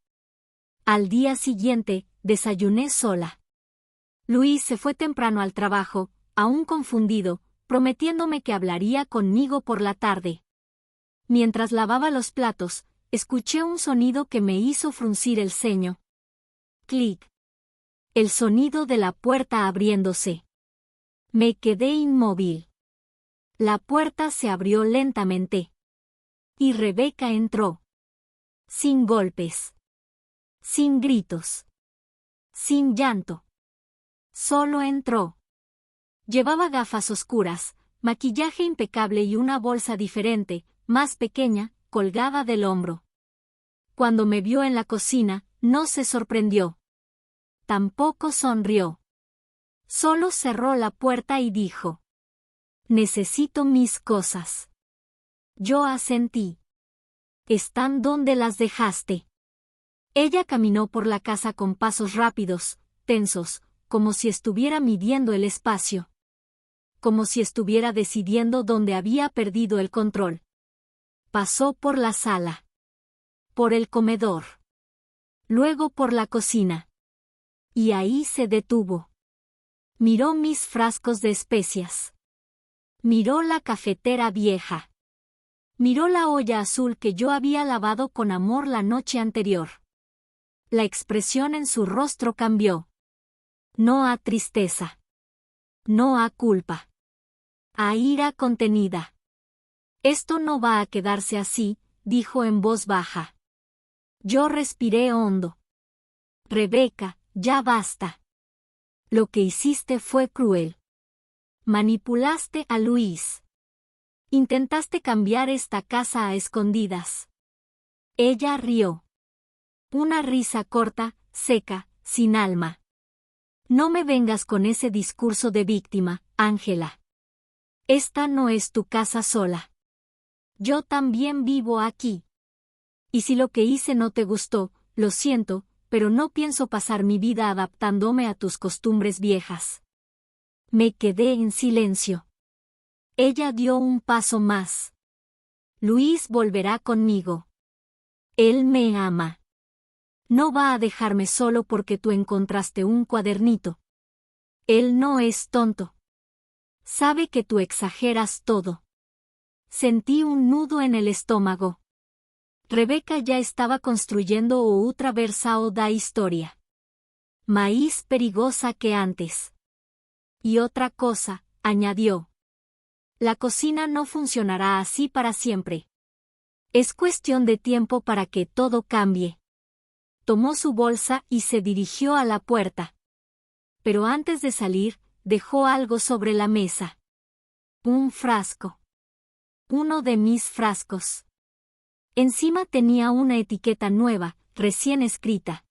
Speaker 1: Al día siguiente, desayuné sola. Luis se fue temprano al trabajo, aún confundido, prometiéndome que hablaría conmigo por la tarde. Mientras lavaba los platos, escuché un sonido que me hizo fruncir el ceño. Clic. El sonido de la puerta abriéndose. Me quedé inmóvil. La puerta se abrió lentamente. Y Rebeca entró. Sin golpes. Sin gritos. Sin llanto. Solo entró. Llevaba gafas oscuras, maquillaje impecable y una bolsa diferente, más pequeña, colgada del hombro. Cuando me vio en la cocina, no se sorprendió. Tampoco sonrió. Solo cerró la puerta y dijo: Necesito mis cosas. Yo asentí. ¿Están donde las dejaste? Ella caminó por la casa con pasos rápidos, tensos, como si estuviera midiendo el espacio. Como si estuviera decidiendo dónde había perdido el control. Pasó por la sala. Por el comedor. Luego por la cocina. Y ahí se detuvo. Miró mis frascos de especias. Miró la cafetera vieja. Miró la olla azul que yo había lavado con amor la noche anterior. La expresión en su rostro cambió. No a tristeza. No a culpa. A ira contenida. Esto no va a quedarse así, dijo en voz baja. Yo respiré hondo. Rebeca, ya basta. Lo que hiciste fue cruel. Manipulaste a Luis. Intentaste cambiar esta casa a escondidas. Ella rió. Una risa corta, seca, sin alma. No me vengas con ese discurso de víctima, Ángela. Esta no es tu casa sola. Yo también vivo aquí. Y si lo que hice no te gustó, lo siento, pero no pienso pasar mi vida adaptándome a tus costumbres viejas. Me quedé en silencio. Ella dio un paso más. Luis volverá conmigo. Él me ama. No va a dejarme solo porque tú encontraste un cuadernito. Él no es tonto. Sabe que tú exageras todo. Sentí un nudo en el estómago. Rebeca ya estaba construyendo otra versión da historia. Más perigosa que antes. Y otra cosa, añadió. La cocina no funcionará así para siempre. Es cuestión de tiempo para que todo cambie. Tomó su bolsa y se dirigió a la puerta. Pero antes de salir, dejó algo sobre la mesa. Un frasco. Uno de mis frascos. Encima tenía una etiqueta nueva, recién escrita.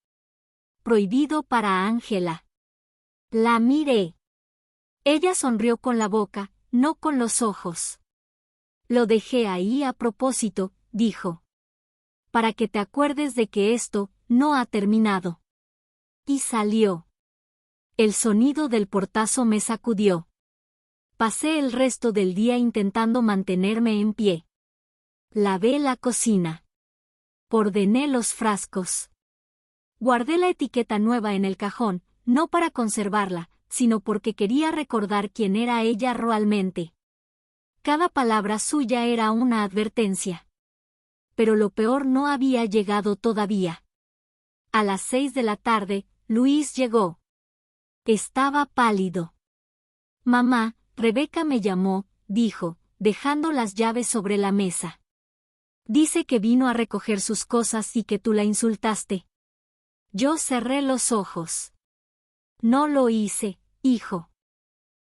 Speaker 1: Prohibido para Ángela. La miré. Ella sonrió con la boca, no con los ojos. Lo dejé ahí a propósito, dijo. Para que te acuerdes de que esto no ha terminado. Y salió. El sonido del portazo me sacudió. Pasé el resto del día intentando mantenerme en pie. Lavé la cocina. Ordené los frascos. Guardé la etiqueta nueva en el cajón, no para conservarla, sino porque quería recordar quién era ella realmente. Cada palabra suya era una advertencia. Pero lo peor no había llegado todavía. A las 6 de la tarde, Luis llegó. Estaba pálido. Mamá, Rebeca me llamó, dijo, dejando las llaves sobre la mesa. Dice que vino a recoger sus cosas y que tú la insultaste. Yo cerré los ojos. No lo hice, hijo.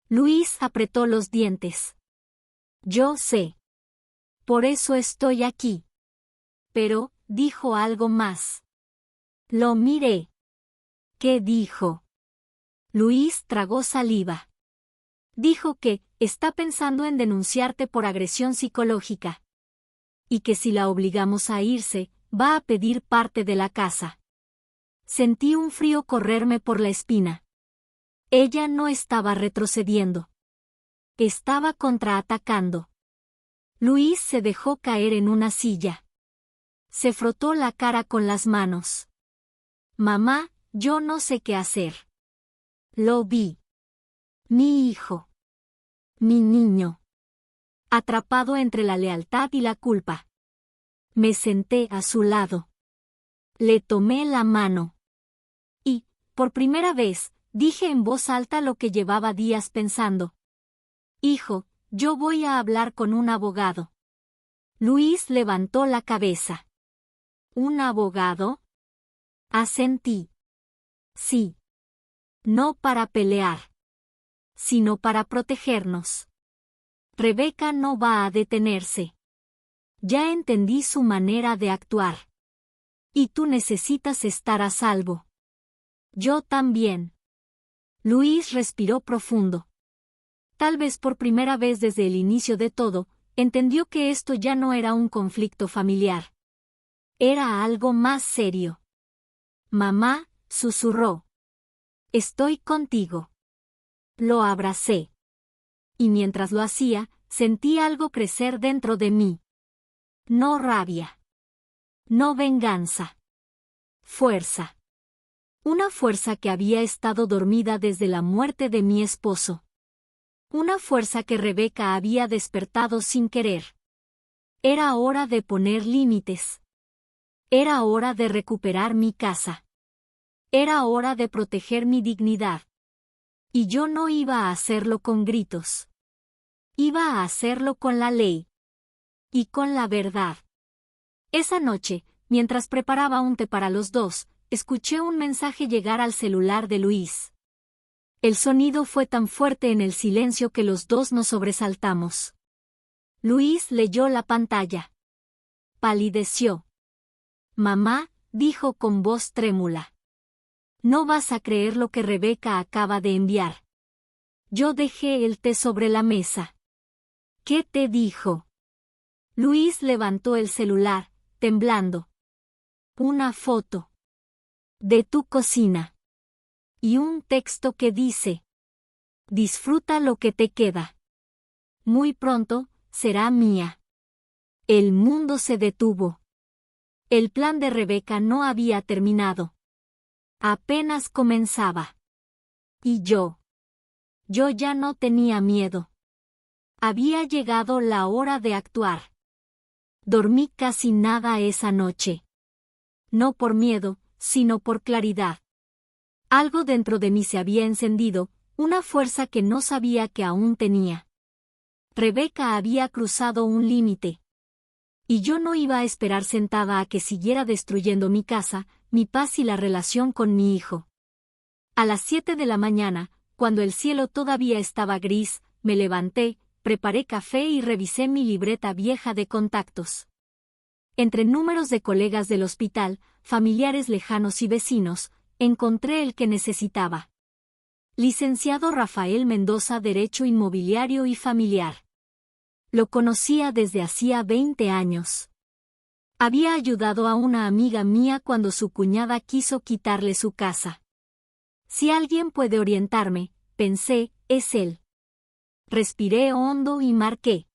Speaker 1: Luis apretó los dientes. Yo sé. Por eso estoy aquí. Pero, dijo algo más. Lo miré. ¿Qué dijo? Luis tragó saliva. Dijo que está pensando en denunciarte por agresión psicológica. Y que si la obligamos a irse, va a pedir parte de la casa. Sentí un frío correrme por la espina. Ella no estaba retrocediendo. Estaba contraatacando. Luis se dejó caer en una silla. Se frotó la cara con las manos. Mamá, yo no sé qué hacer. Lo vi. Mi hijo. Mi niño. Atrapado entre la lealtad y la culpa. Me senté a su lado. Le tomé la mano. Y, por primera vez, dije en voz alta lo que llevaba días pensando. Hijo, yo voy a hablar con un abogado. Luis levantó la cabeza. ¿Un abogado? Asentí. Sí. No para pelear, sino para protegernos. Rebeca no va a detenerse. Ya entendí su manera de actuar. Y tú necesitas estar a salvo. Yo también. Luis respiró profundo. Tal vez por primera vez desde el inicio de todo, entendió que esto ya no era un conflicto familiar. Era algo más serio. Mamá, susurró. Estoy contigo. Lo abracé. Y mientras lo hacía, sentí algo crecer dentro de mí. No rabia. No venganza. Fuerza. Una fuerza que había estado dormida desde la muerte de mi esposo. Una fuerza que Rebeca había despertado sin querer. Era hora de poner límites. Era hora de recuperar mi casa. Era hora de proteger mi dignidad. Y yo no iba a hacerlo con gritos. Iba a hacerlo con la ley. Y con la verdad. Esa noche, mientras preparaba un té para los dos, escuché un mensaje llegar al celular de Luis. El sonido fue tan fuerte en el silencio que los dos nos sobresaltamos. Luis leyó la pantalla. Palideció. Mamá, dijo con voz trémula. No vas a creer lo que Rebeca acaba de enviar. Yo dejé el té sobre la mesa. ¿Qué te dijo? Luis levantó el celular, temblando. Una foto. De tu cocina. Y un texto que dice. Disfruta lo que te queda. Muy pronto, será mía. El mundo se detuvo. El plan de Rebeca no había terminado. Apenas comenzaba. Y yo ya no tenía miedo. Había llegado la hora de actuar. Dormí casi nada esa noche. No por miedo, sino por claridad. Algo dentro de mí se había encendido, una fuerza que no sabía que aún tenía. Rebeca había cruzado un límite. Y yo no iba a esperar sentada a que siguiera destruyendo mi casa, mi paz y la relación con mi hijo. A las 7 de la mañana, cuando el cielo todavía estaba gris, me levanté, preparé café y revisé mi libreta vieja de contactos. Entre números de colegas del hospital, familiares lejanos y vecinos, encontré el que necesitaba. Licenciado Rafael Mendoza, Derecho Inmobiliario y Familiar. Lo conocía desde hacía 20 años. Había ayudado a una amiga mía cuando su cuñada quiso quitarle su casa. Si alguien puede orientarme, pensé, es él. Respiré hondo y marqué.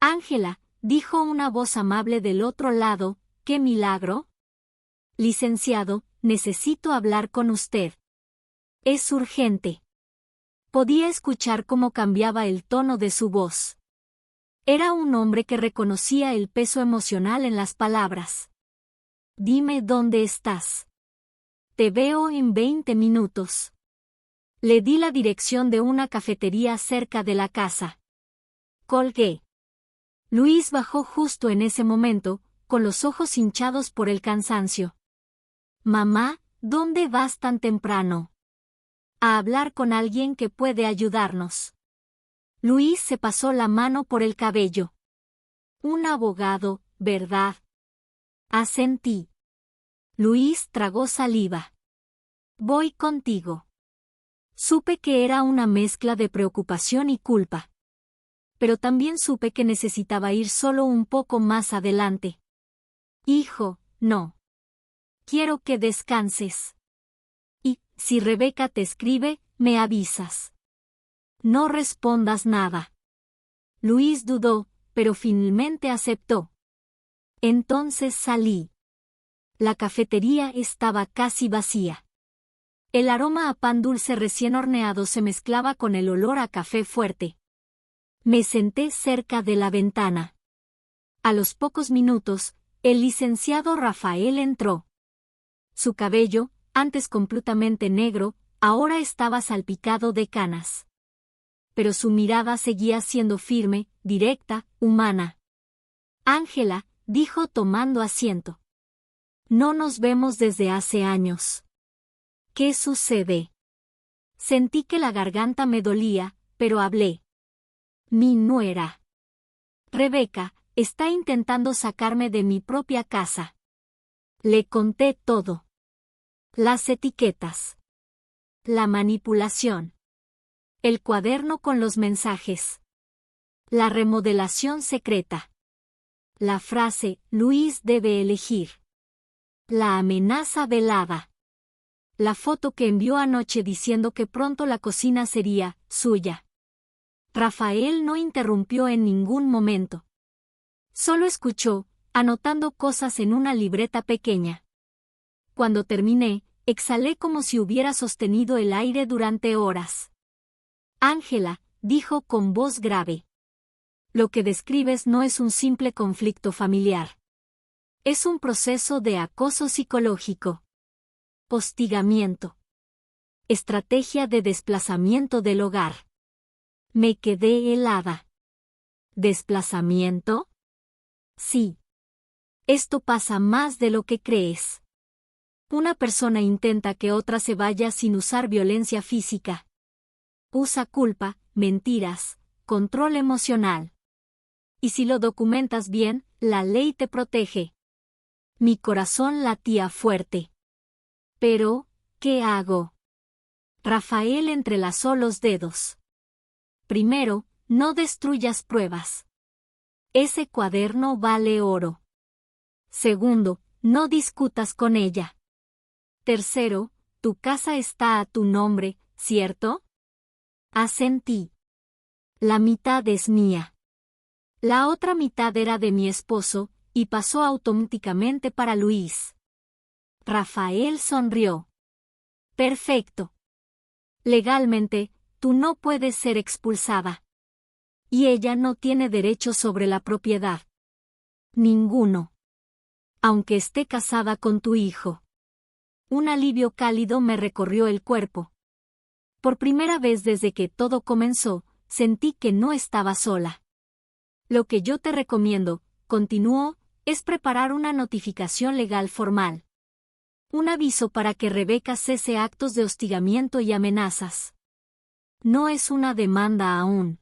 Speaker 1: Ángela, dijo una voz amable del otro lado. ¿Qué milagro? Licenciado, necesito hablar con usted. Es urgente. Podía escuchar cómo cambiaba el tono de su voz. Era un hombre que reconocía el peso emocional en las palabras. Dime dónde estás. Te veo en 20 minutos. Le di la dirección de una cafetería cerca de la casa. Colgué. Luis bajó justo en ese momento, con los ojos hinchados por el cansancio. Mamá, ¿dónde vas tan temprano? A hablar con alguien que puede ayudarnos. Luis se pasó la mano por el cabello. Un abogado, ¿verdad? Asentí. Luis tragó saliva. Voy contigo. Supe que era una mezcla de preocupación y culpa. Pero también supe que necesitaba ir solo un poco más adelante. Hijo, no. Quiero que descanses. Y, si Rebeca te escribe, me avisas. No respondas nada. Luis dudó, pero finalmente aceptó. Entonces salí. La cafetería estaba casi vacía. El aroma a pan dulce recién horneado se mezclaba con el olor a café fuerte. Me senté cerca de la ventana. A los pocos minutos, el licenciado Rafael entró. Su cabello, antes completamente negro, ahora estaba salpicado de canas. Pero su mirada seguía siendo firme, directa, humana. Ángela, dijo tomando asiento. No nos vemos desde hace años. ¿Qué sucede? Sentí que la garganta me dolía, pero hablé. Mi nuera. Rebeca, está intentando sacarme de mi propia casa. Le conté todo. Las etiquetas. La manipulación. El cuaderno con los mensajes. La remodelación secreta. La frase, Luis debe elegir. La amenaza velada. La foto que envió anoche diciendo que pronto la cocina sería suya. Rafael no interrumpió en ningún momento. Solo escuchó, anotando cosas en una libreta pequeña. Cuando terminé, exhalé como si hubiera sostenido el aire durante horas. Ángela, dijo con voz grave. Lo que describes no es un simple conflicto familiar. Es un proceso de acoso psicológico. Hostigamiento. Estrategia de desplazamiento del hogar. Me quedé helada. ¿Desplazamiento? Sí. Esto pasa más de lo que crees. Una persona intenta que otra se vaya sin usar violencia física. Usa culpa, mentiras, control emocional. Y si lo documentas bien, la ley te protege. Mi corazón latía fuerte. Pero, ¿qué hago? Rafael entrelazó los dedos. Primero, no destruyas pruebas. Ese cuaderno vale oro. Segundo, no discutas con ella. Tercero, tu casa está a tu nombre, ¿cierto? Asentí. La mitad es mía. La otra mitad era de mi esposo, y pasó automáticamente para Luis. Rafael sonrió. Perfecto. Legalmente, tú no puedes ser expulsada. Y ella no tiene derecho sobre la propiedad. Ninguno. Aunque esté casada con tu hijo. Un alivio cálido me recorrió el cuerpo. Por primera vez desde que todo comenzó, sentí que no estaba sola. Lo que yo te recomiendo, continuó, es preparar una notificación legal formal. Un aviso para que Rebeca cese actos de hostigamiento y amenazas. No es una demanda aún.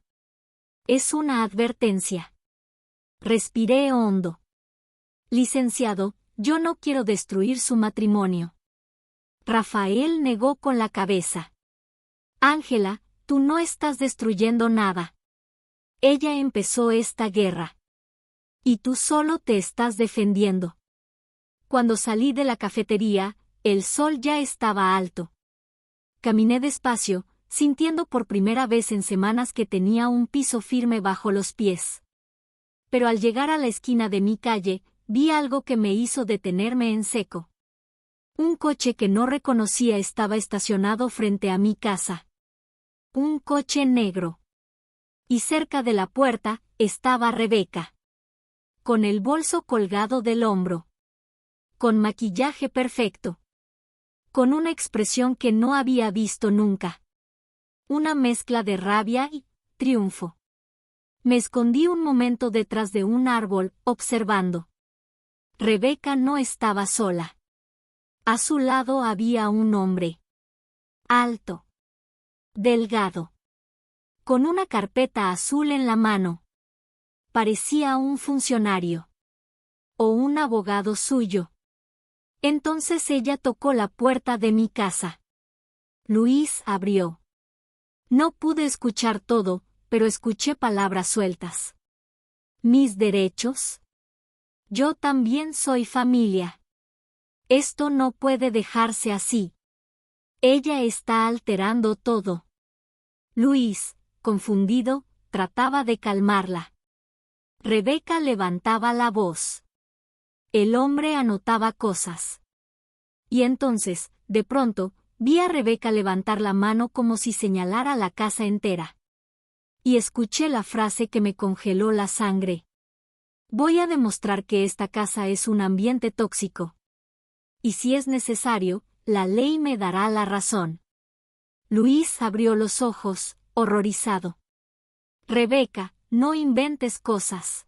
Speaker 1: Es una advertencia. Respiré hondo. Licenciado, yo no quiero destruir su matrimonio. Rafael negó con la cabeza. Ángela, tú no estás destruyendo nada. Ella empezó esta guerra. Y tú solo te estás defendiendo. Cuando salí de la cafetería, el sol ya estaba alto. Caminé despacio, sintiendo por primera vez en semanas que tenía un piso firme bajo los pies. Pero al llegar a la esquina de mi calle, vi algo que me hizo detenerme en seco. Un coche que no reconocía estaba estacionado frente a mi casa. Un coche negro. Y cerca de la puerta estaba Rebeca. Con el bolso colgado del hombro. Con maquillaje perfecto. Con una expresión que no había visto nunca. Una mezcla de rabia y triunfo. Me escondí un momento detrás de un árbol, observando. Rebeca no estaba sola. A su lado había un hombre. Alto. Delgado. Con una carpeta azul en la mano. Parecía un funcionario. O un abogado suyo. Entonces ella tocó la puerta de mi casa. Luis abrió. No pude escuchar todo, pero escuché palabras sueltas. ¿Mis derechos? Yo también soy familia. Esto no puede dejarse así. Ella está alterando todo. Luis, confundido, trataba de calmarla. Rebeca levantaba la voz. El hombre anotaba cosas. Y entonces, de pronto, vi a Rebeca levantar la mano como si señalara la casa entera. Y escuché la frase que me congeló la sangre. Voy a demostrar que esta casa es un ambiente tóxico. Y si es necesario, la ley me dará la razón. Luis abrió los ojos, horrorizado. Rebeca, no inventes cosas.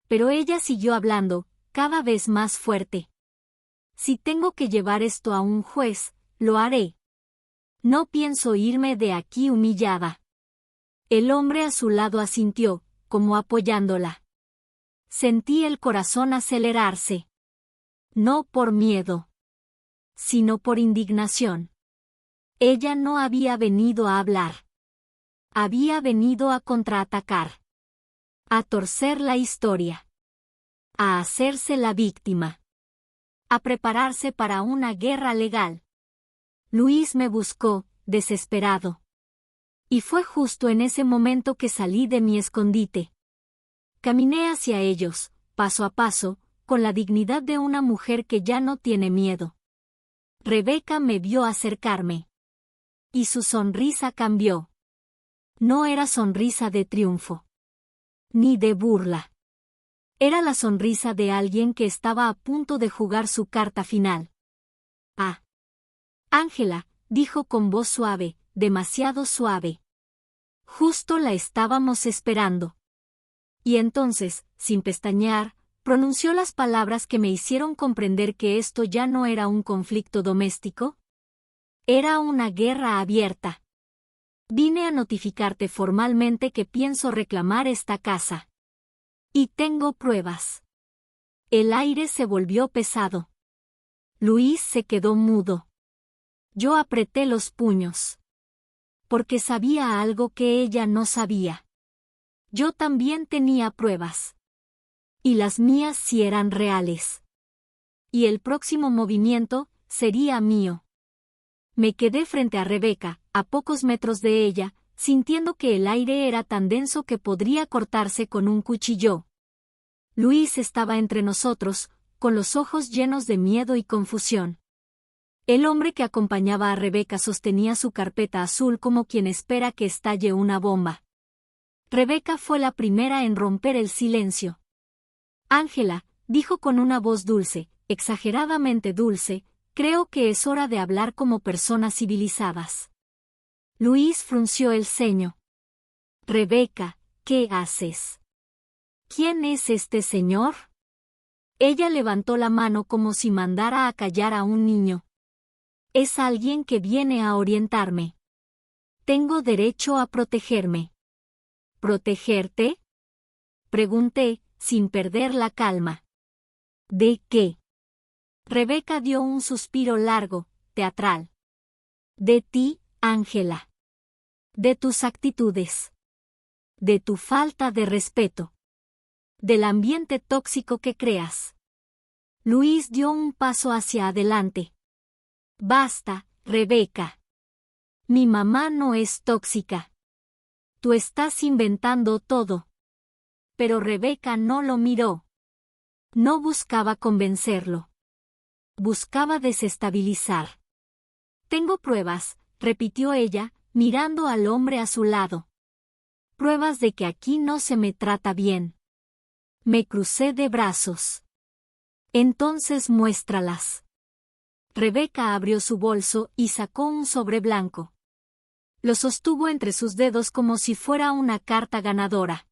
Speaker 1: Pero ella siguió hablando, cada vez más fuerte. Si tengo que llevar esto a un juez, lo haré. No pienso irme de aquí humillada. El hombre a su lado asintió, como apoyándola. Sentí el corazón acelerarse. No por miedo, sino por indignación. Ella no había venido a hablar. Había venido a contraatacar. A torcer la historia. A hacerse la víctima. A prepararse para una guerra legal. Luis me buscó, desesperado. Y fue justo en ese momento que salí de mi escondite. Caminé hacia ellos, paso a paso, con la dignidad de una mujer que ya no tiene miedo. Rebeca me vio acercarme. Y su sonrisa cambió. No era sonrisa de triunfo. Ni de burla. Era la sonrisa de alguien que estaba a punto de jugar su carta final. Ah. Ángela, dijo con voz suave, demasiado suave. Justo la estábamos esperando. Y entonces, sin pestañear, pronunció las palabras que me hicieron comprender que esto ya no era un conflicto doméstico. Era una guerra abierta. Vine a notificarte formalmente que pienso reclamar esta casa. Y tengo pruebas. El aire se volvió pesado. Luis se quedó mudo. Yo apreté los puños. Porque sabía algo que ella no sabía. Yo también tenía pruebas. Y las mías sí eran reales. Y el próximo movimiento sería mío. Me quedé frente a Rebeca, a pocos metros de ella, sintiendo que el aire era tan denso que podría cortarse con un cuchillo. Luis estaba entre nosotros, con los ojos llenos de miedo y confusión. El hombre que acompañaba a Rebeca sostenía su carpeta azul como quien espera que estalle una bomba. Rebeca fue la primera en romper el silencio. Ángela, dijo con una voz dulce, exageradamente dulce, creo que es hora de hablar como personas civilizadas. Luis frunció el ceño. Rebeca, ¿qué haces? ¿Quién es este señor? Ella levantó la mano como si mandara a callar a un niño. Es alguien que viene a orientarme. Tengo derecho a protegerme. ¿Protegerte? Pregunté, sin perder la calma. ¿De qué? Rebeca dio un suspiro largo, teatral. De ti, Ángela. De tus actitudes. De tu falta de respeto. Del ambiente tóxico que creas. Luis dio un paso hacia adelante. Basta, Rebeca. Mi mamá no es tóxica. Tú estás inventando todo. pero Rebeca no lo miró. No buscaba convencerlo. Buscaba desestabilizar. Tengo pruebas, repitió ella, mirando al hombre a su lado. Pruebas de que aquí no se me trata bien. Me crucé de brazos. Entonces muéstralas. Rebeca abrió su bolso y sacó un sobre blanco. Lo sostuvo entre sus dedos como si fuera una carta ganadora.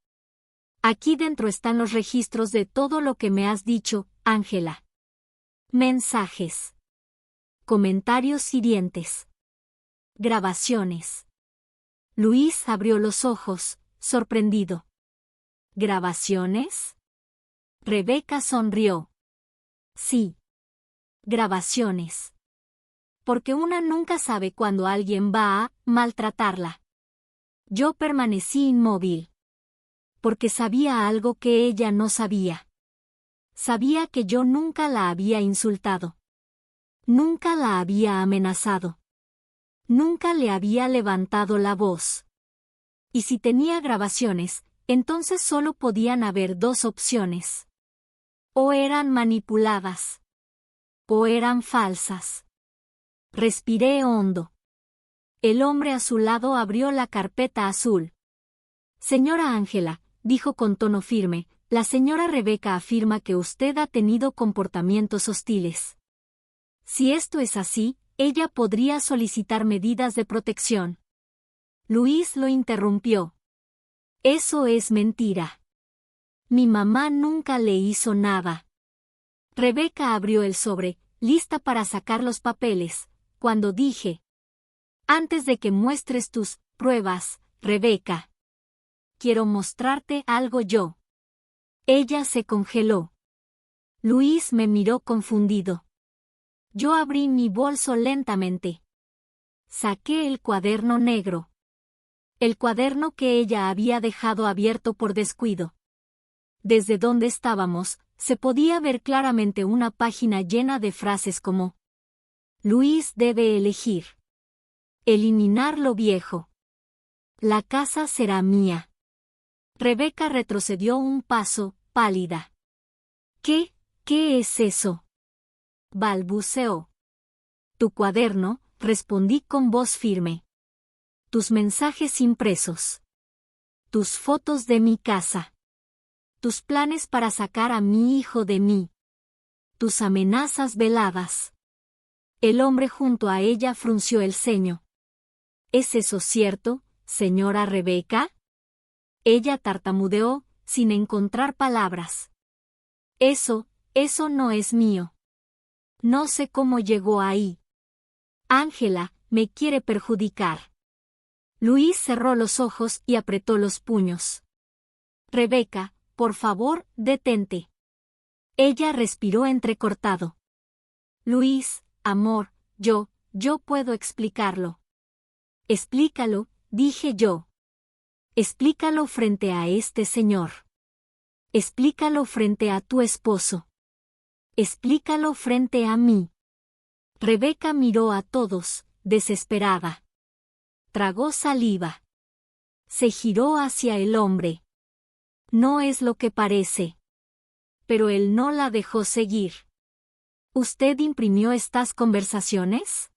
Speaker 1: Aquí dentro están los registros de todo lo que me has dicho, Ángela. Mensajes. Comentarios hirientes. Grabaciones. Luis abrió los ojos, sorprendido. ¿Grabaciones? Rebeca sonrió. Sí. Grabaciones. Porque una nunca sabe cuándo alguien va a maltratarla. Yo permanecí inmóvil. Porque sabía algo que ella no sabía. Sabía que yo nunca la había insultado. Nunca la había amenazado. Nunca le había levantado la voz. Y si tenía grabaciones, entonces solo podían haber dos opciones. O eran manipuladas. O eran falsas. Respiré hondo. El hombre a su lado abrió la carpeta azul. Señora Ángela, dijo con tono firme, la señora Rebeca afirma que usted ha tenido comportamientos hostiles. Si esto es así, ella podría solicitar medidas de protección. Luis lo interrumpió. Eso es mentira. Mi mamá nunca le hizo nada. Rebeca abrió el sobre, lista para sacar los papeles, cuando dije: antes de que muestres tus pruebas, Rebeca, quiero mostrarte algo yo. Ella se congeló. Luis me miró confundido. Yo abrí mi bolso lentamente. Saqué el cuaderno negro. El cuaderno que ella había dejado abierto por descuido. Desde donde estábamos, se podía ver claramente una página llena de frases como: Luis debe elegir. Eliminar lo viejo. La casa será mía. Rebeca retrocedió un paso, pálida. ¿Qué es eso? Balbuceó. Tu cuaderno, respondí con voz firme. Tus mensajes impresos. Tus fotos de mi casa. Tus planes para sacar a mi hijo de mí. Tus amenazas veladas. El hombre junto a ella frunció el ceño. ¿Es eso cierto, señora Rebeca? Ella tartamudeó, sin encontrar palabras. Eso no es mío. No sé cómo llegó ahí. Ángela, me quiere perjudicar. Luis cerró los ojos y apretó los puños. Rebeca, por favor, detente. Ella respiró entrecortado. Luis, amor, yo puedo explicarlo. Explícalo, dije yo. Explícalo frente a este señor. Explícalo frente a tu esposo. Explícalo frente a mí. Rebeca miró a todos, desesperada. Tragó saliva. Se giró hacia el hombre. No es lo que parece. Pero él no la dejó seguir. ¿Usted imprimió estas conversaciones?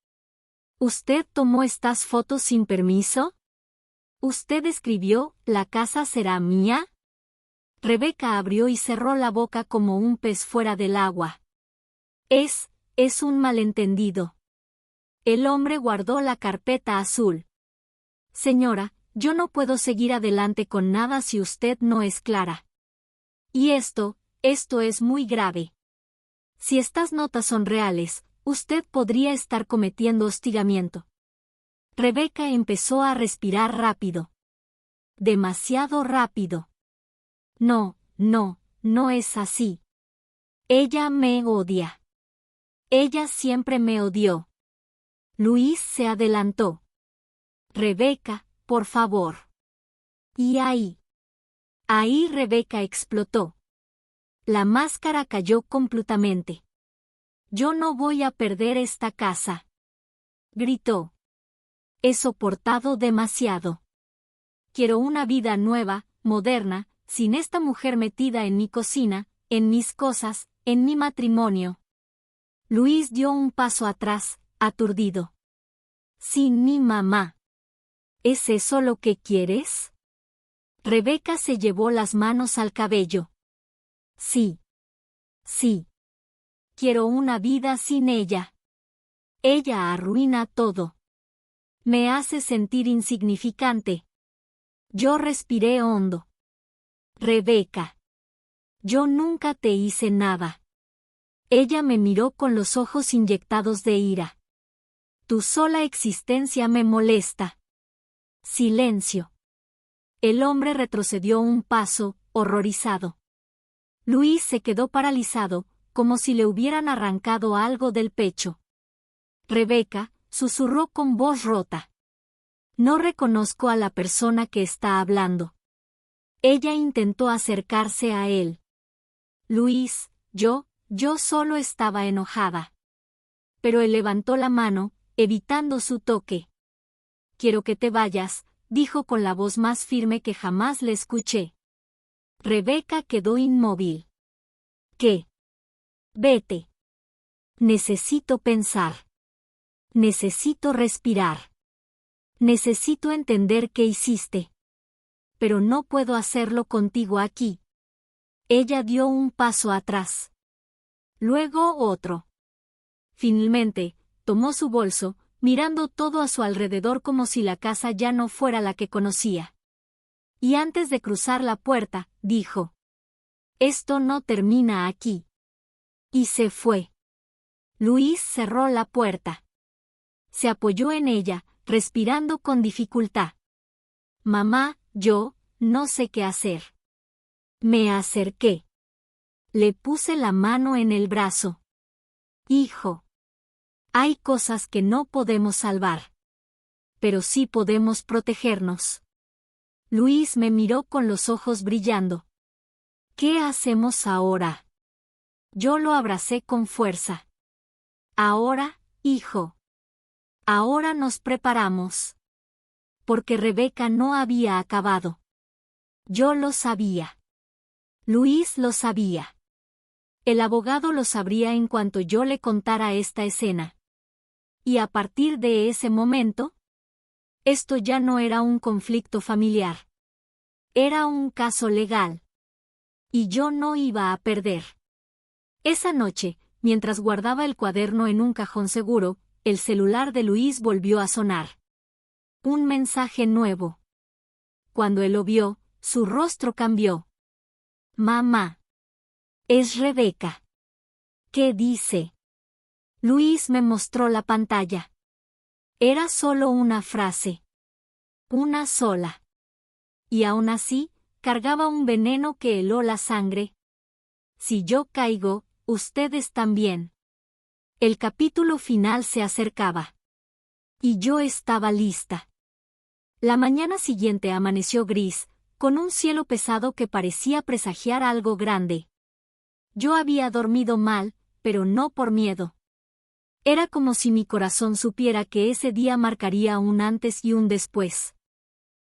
Speaker 1: ¿Usted tomó estas fotos sin permiso? ¿Usted escribió, la casa será mía? Rebeca abrió y cerró la boca como un pez fuera del agua. Es un malentendido. El hombre guardó la carpeta azul. Señora, yo no puedo seguir adelante con nada si usted no es clara. Y esto es muy grave. Si estas notas son reales, usted podría estar cometiendo hostigamiento. Rebeca empezó a respirar rápido. Demasiado rápido. No es así. Ella me odia. Ella siempre me odió. Luis se adelantó. Rebeca, por favor. Y ahí Rebeca explotó. La máscara cayó completamente. Yo no voy a perder esta casa. Gritó. He soportado demasiado. Quiero una vida nueva, moderna, sin esta mujer metida en mi cocina, en mis cosas, en mi matrimonio. Luis dio un paso atrás, aturdido. Sin mi mamá. ¿Es eso lo que quieres? Rebeca se llevó las manos al cabello. Sí. Sí. Quiero una vida sin ella. Ella arruina todo. Me hace sentir insignificante. Yo respiré hondo. Rebeca. Yo nunca te hice nada. Ella me miró con los ojos inyectados de ira. Tu sola existencia me molesta. Silencio. El hombre retrocedió un paso, horrorizado. Luis se quedó paralizado, como si le hubieran arrancado algo del pecho. Rebeca, susurró con voz rota. No reconozco a la persona que está hablando. Ella intentó acercarse a él. Luis, yo solo estaba enojada. Pero él levantó la mano, evitando su toque. Quiero que te vayas, dijo con la voz más firme que jamás le escuché. Rebeca quedó inmóvil. ¿Qué? Vete. Necesito pensar. Necesito respirar. Necesito entender qué hiciste. Pero no puedo hacerlo contigo aquí. Ella dio un paso atrás. Luego otro. Finalmente, tomó su bolso, mirando todo a su alrededor como si la casa ya no fuera la que conocía. Y antes de cruzar la puerta, dijo: Esto no termina aquí. Y se fue. Luis cerró la puerta. Se apoyó en ella, respirando con dificultad. Mamá, yo no sé qué hacer. Me acerqué. Le puse la mano en el brazo. Hijo. Hay cosas que no podemos salvar. Pero sí podemos protegernos. Luis me miró con los ojos brillando. ¿Qué hacemos ahora? Yo lo abracé con fuerza. Ahora, hijo. Ahora nos preparamos. Porque Rebeca no había acabado. Yo lo sabía. Luis lo sabía. El abogado lo sabría en cuanto yo le contara esta escena. Y a partir de ese momento, esto ya no era un conflicto familiar. Era un caso legal. Y yo no iba a perder. Esa noche, mientras guardaba el cuaderno en un cajón seguro, el celular de Luis volvió a sonar. Un mensaje nuevo. Cuando él lo vio, su rostro cambió. Mamá. Es Rebeca. ¿Qué dice? Luis me mostró la pantalla. Era solo una frase. Una sola. Y aún así, cargaba un veneno que heló la sangre. Si yo caigo, ustedes también. El capítulo final se acercaba. Y yo estaba lista. La mañana siguiente amaneció gris, con un cielo pesado que parecía presagiar algo grande. Yo había dormido mal, pero no por miedo. Era como si mi corazón supiera que ese día marcaría un antes y un después.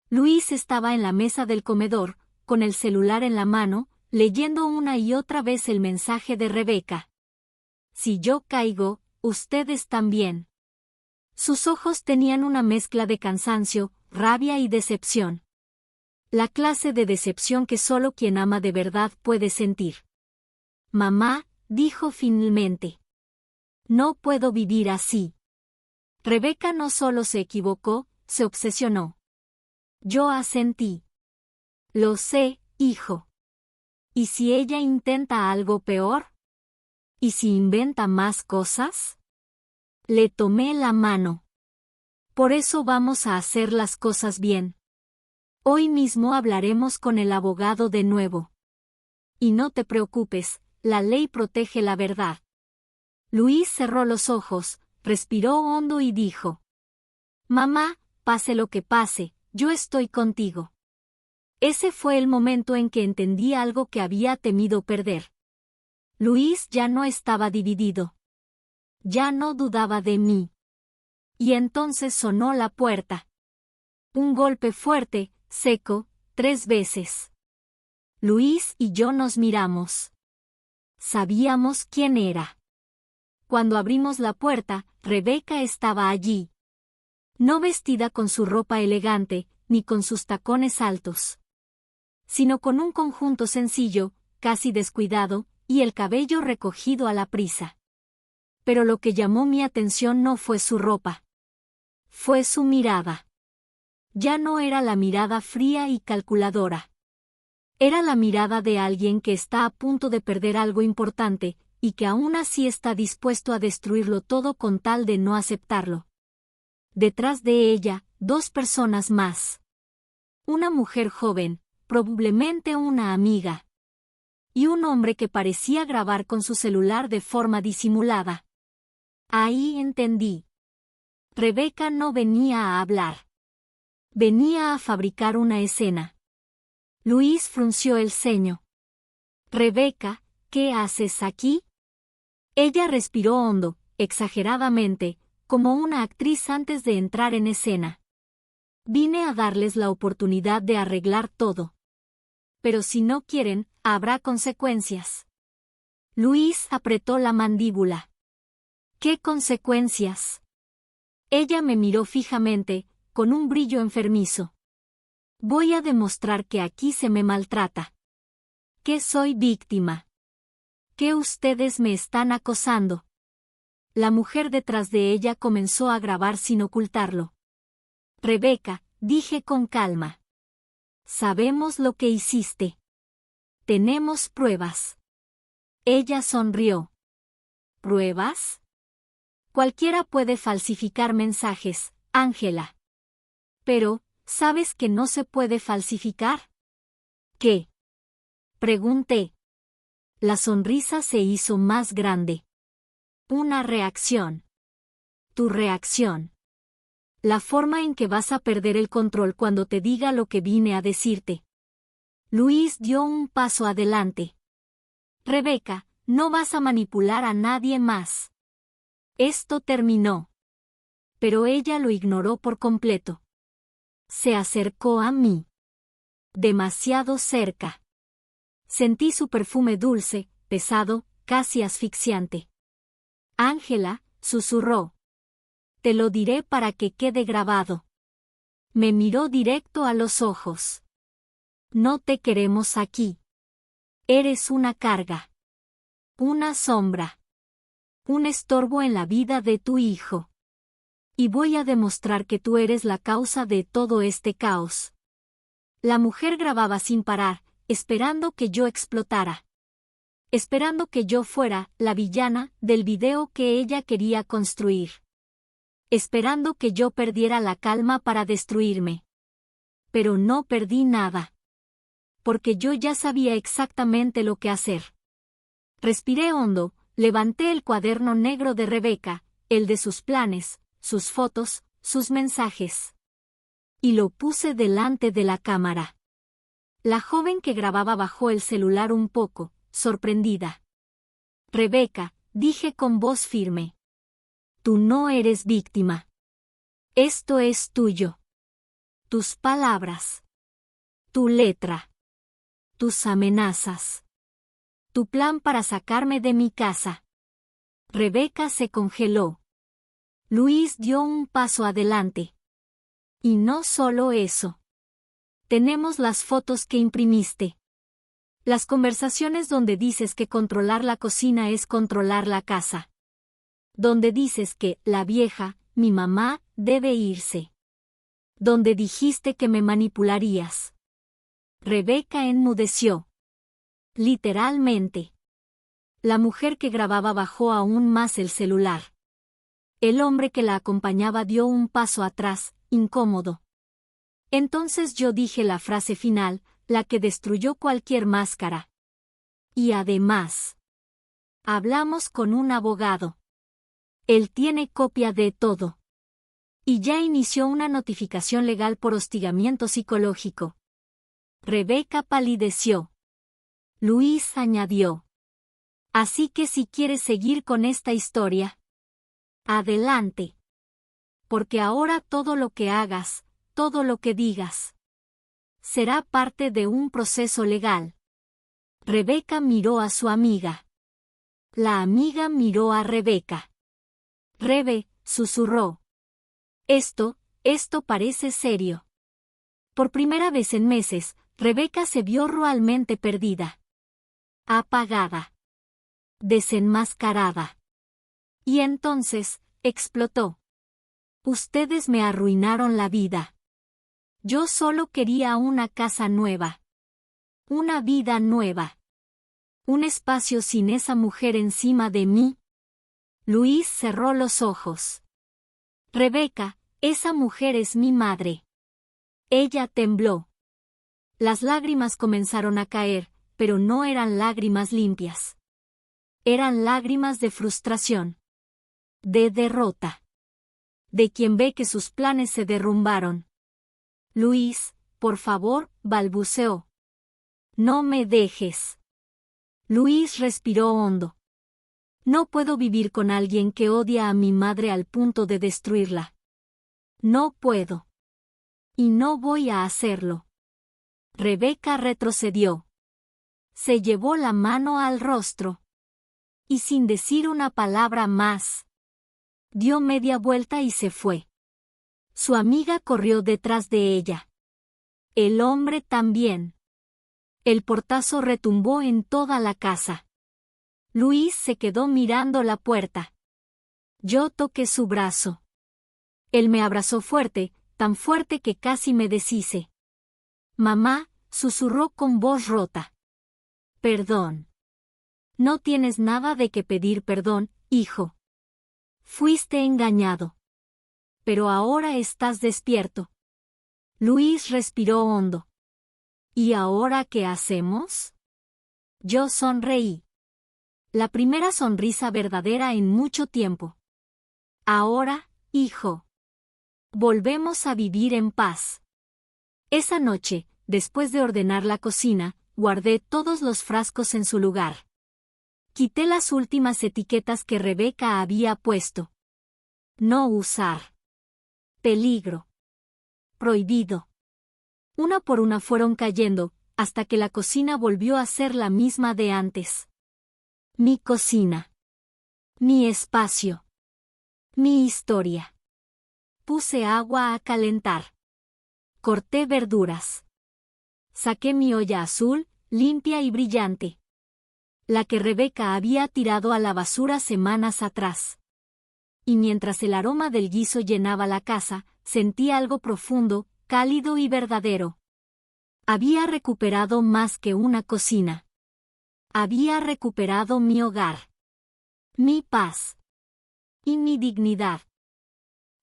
Speaker 1: Luis estaba en la mesa del comedor, con el celular en la mano, leyendo una y otra vez el mensaje de Rebeca. Si yo caigo, ustedes también. Sus ojos tenían una mezcla de cansancio, rabia y decepción. La clase de decepción que solo quien ama de verdad puede sentir. Mamá, dijo finalmente. No puedo vivir así. Rebeca no solo se equivocó, se obsesionó. Yo asentí. Lo sé, hijo. ¿Y si ella intenta algo peor? ¿Y si inventa más cosas? Le tomé la mano. Por eso vamos a hacer las cosas bien. Hoy mismo hablaremos con el abogado de nuevo. Y no te preocupes, la ley protege la verdad. Luis cerró los ojos, respiró hondo y dijo: Mamá, pase lo que pase, yo estoy contigo. Ese fue el momento en que entendí algo que había temido perder. Luis ya no estaba dividido. Ya no dudaba de mí. Y entonces sonó la puerta. Un golpe fuerte, seco, 3 veces. Luis y yo nos miramos. Sabíamos quién era. Cuando abrimos la puerta, Rebeca estaba allí. No vestida con su ropa elegante, ni con sus tacones altos, sino con un conjunto sencillo, casi descuidado, y el cabello recogido a la prisa. Pero lo que llamó mi atención no fue su ropa. Fue su mirada. Ya no era la mirada fría y calculadora. Era la mirada de alguien que está a punto de perder algo importante, y que aún así está dispuesto a destruirlo todo con tal de no aceptarlo. Detrás de ella, dos personas más. Una mujer joven, probablemente una amiga. Y un hombre que parecía grabar con su celular de forma disimulada. Ahí entendí. Rebeca no venía a hablar. Venía a fabricar una escena. Luis frunció el ceño. Rebeca, ¿qué haces aquí? Ella respiró hondo, exageradamente, como una actriz antes de entrar en escena. Vine a darles la oportunidad de arreglar todo. Pero si no quieren, habrá consecuencias. Luis apretó la mandíbula. ¿Qué consecuencias? Ella me miró fijamente, con un brillo enfermizo. Voy a demostrar que aquí se me maltrata. Que soy víctima. Que ustedes me están acosando. La mujer detrás de ella comenzó a grabar sin ocultarlo. Rebeca, dije con calma. Sabemos lo que hiciste. Tenemos pruebas. Ella sonrió. ¿Pruebas? Cualquiera puede falsificar mensajes, Ángela. Pero, ¿sabes que no se puede falsificar? ¿Qué? Pregunté. La sonrisa se hizo más grande. Una reacción. Tu reacción. La forma en que vas a perder el control cuando te diga lo que vine a decirte. Luis dio un paso adelante. Rebeca, no vas a manipular a nadie más. Esto terminó. Pero ella lo ignoró por completo. Se acercó a mí. Demasiado cerca. Sentí su perfume dulce, pesado, casi asfixiante. Ángela, susurró. Te lo diré para que quede grabado. Me miró directo a los ojos. No te queremos aquí. Eres una carga. Una sombra. Un estorbo en la vida de tu hijo. Y voy a demostrar que tú eres la causa de todo este caos. La mujer grababa sin parar, esperando que yo explotara. Esperando que yo fuera la villana del video que ella quería construir. Esperando que yo perdiera la calma para destruirme. Pero no perdí nada. Porque yo ya sabía exactamente lo que hacer. Respiré hondo, levanté el cuaderno negro de Rebeca, el de sus planes, sus fotos, sus mensajes. Y lo puse delante de la cámara. La joven que grababa bajó el celular un poco, sorprendida. Rebeca, dije con voz firme. Tú no eres víctima. Esto es tuyo. Tus palabras. Tu letra. Tus amenazas. Tu plan para sacarme de mi casa. Rebeca se congeló. Luis dio un paso adelante. Y no solo eso. Tenemos las fotos que imprimiste. Las conversaciones donde dices que controlar la cocina es controlar la casa. Donde dices que la vieja, mi mamá, debe irse. Donde dijiste que me manipularías. Rebeca enmudeció. Literalmente. La mujer que grababa bajó aún más el celular. El hombre que la acompañaba dio un paso atrás, incómodo. Entonces yo dije la frase final, la que destruyó cualquier máscara. Y además, hablamos con un abogado. Él tiene copia de todo. Y ya inició una notificación legal por hostigamiento psicológico. Rebeca palideció. Luis añadió. Así que si quieres seguir con esta historia, adelante. Porque ahora todo lo que hagas, todo lo que digas, será parte de un proceso legal. Rebeca miró a su amiga. La amiga miró a Rebeca. Rebe, susurró. Esto parece serio. Por primera vez en meses, Rebeca se vio realmente perdida. Apagada. Desenmascarada. Y entonces, explotó. Ustedes me arruinaron la vida. Yo solo quería una casa nueva. Una vida nueva. Un espacio sin esa mujer encima de mí. Luis cerró los ojos. Rebeca, esa mujer es mi madre. Ella tembló. Las lágrimas comenzaron a caer, pero no eran lágrimas limpias. Eran lágrimas de frustración. De derrota. De quien ve que sus planes se derrumbaron. Luis, por favor, balbuceó. No me dejes. Luis respiró hondo. No puedo vivir con alguien que odia a mi madre al punto de destruirla. No puedo. Y no voy a hacerlo. Rebeca retrocedió. Se llevó la mano al rostro. Y sin decir una palabra más, dio media vuelta y se fue. Su amiga corrió detrás de ella. El hombre también. El portazo retumbó en toda la casa. Luis se quedó mirando la puerta. Yo toqué su brazo. Él me abrazó fuerte, tan fuerte que casi me deshice. Mamá, susurró con voz rota. Perdón. No tienes nada de qué pedir perdón, hijo. Fuiste engañado. Pero ahora estás despierto. Luis respiró hondo. ¿Y ahora qué hacemos? Yo sonreí. La primera sonrisa verdadera en mucho tiempo. Ahora, hijo. Volvemos a vivir en paz. Esa noche, después de ordenar la cocina, guardé todos los frascos en su lugar. Quité las últimas etiquetas que Rebeca había puesto. No usar. Peligro. Prohibido. Una por una fueron cayendo, hasta que la cocina volvió a ser la misma de antes. Mi cocina. Mi espacio. Mi historia. Puse agua a calentar. Corté verduras. Saqué mi olla azul, limpia y brillante. La que Rebeca había tirado a la basura semanas atrás. Y mientras el aroma del guiso llenaba la casa, sentí algo profundo, cálido y verdadero. Había recuperado más que una cocina. Había recuperado mi hogar. Mi paz. Y mi dignidad.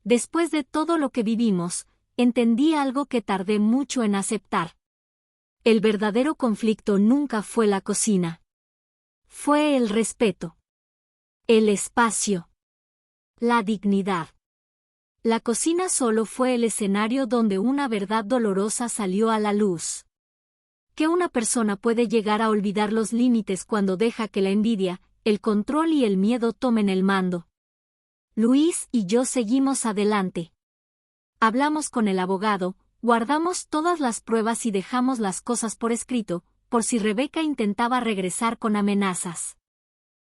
Speaker 1: Después de todo lo que vivimos, entendí algo que tardé mucho en aceptar. El verdadero conflicto nunca fue la cocina. Fue el respeto. El espacio. La dignidad. La cocina solo fue el escenario donde una verdad dolorosa salió a la luz. Que una persona puede llegar a olvidar los límites cuando deja que la envidia, el control y el miedo tomen el mando. Luis y yo seguimos adelante. Hablamos con el abogado, guardamos todas las pruebas y dejamos las cosas por escrito, por si Rebeca intentaba regresar con amenazas.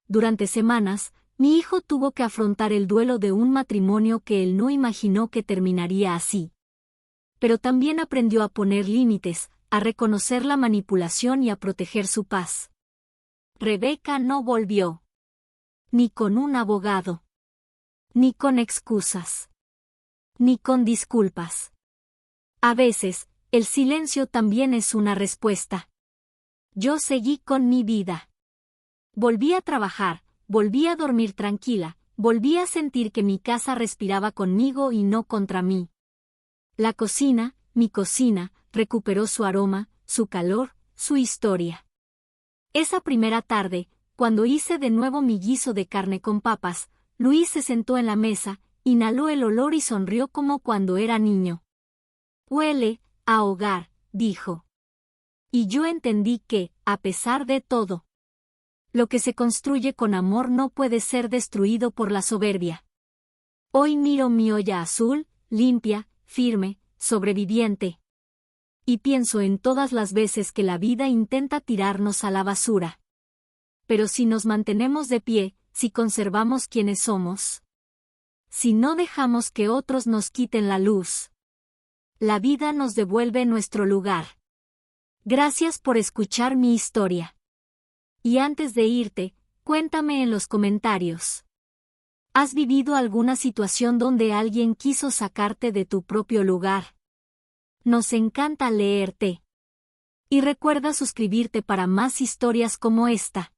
Speaker 1: Durante semanas, mi hijo tuvo que afrontar el duelo de un matrimonio que él no imaginó que terminaría así. Pero también aprendió a poner límites, a reconocer la manipulación y a proteger su paz. Rebeca no volvió. Ni con un abogado. Ni con excusas. Ni con disculpas. A veces, el silencio también es una respuesta. Yo seguí con mi vida. Volví a trabajar, volví a dormir tranquila, volví a sentir que mi casa respiraba conmigo y no contra mí. La cocina, mi cocina, recuperó su aroma, su calor, su historia. Esa primera tarde, cuando hice de nuevo mi guiso de carne con papas, Luis se sentó en la mesa, inhaló el olor y sonrió como cuando era niño. Huele a hogar, dijo. Y yo entendí que, a pesar de todo, lo que se construye con amor no puede ser destruido por la soberbia. Hoy miro mi olla azul, limpia, firme, sobreviviente. Y pienso en todas las veces que la vida intenta tirarnos a la basura. Pero si nos mantenemos de pie, si conservamos quienes somos, si no dejamos que otros nos quiten la luz, la vida nos devuelve nuestro lugar. Gracias por escuchar mi historia. Y antes de irte, cuéntame en los comentarios. ¿Has vivido alguna situación donde alguien quiso sacarte de tu propio lugar? Nos encanta leerte. Y recuerda suscribirte para más historias como esta.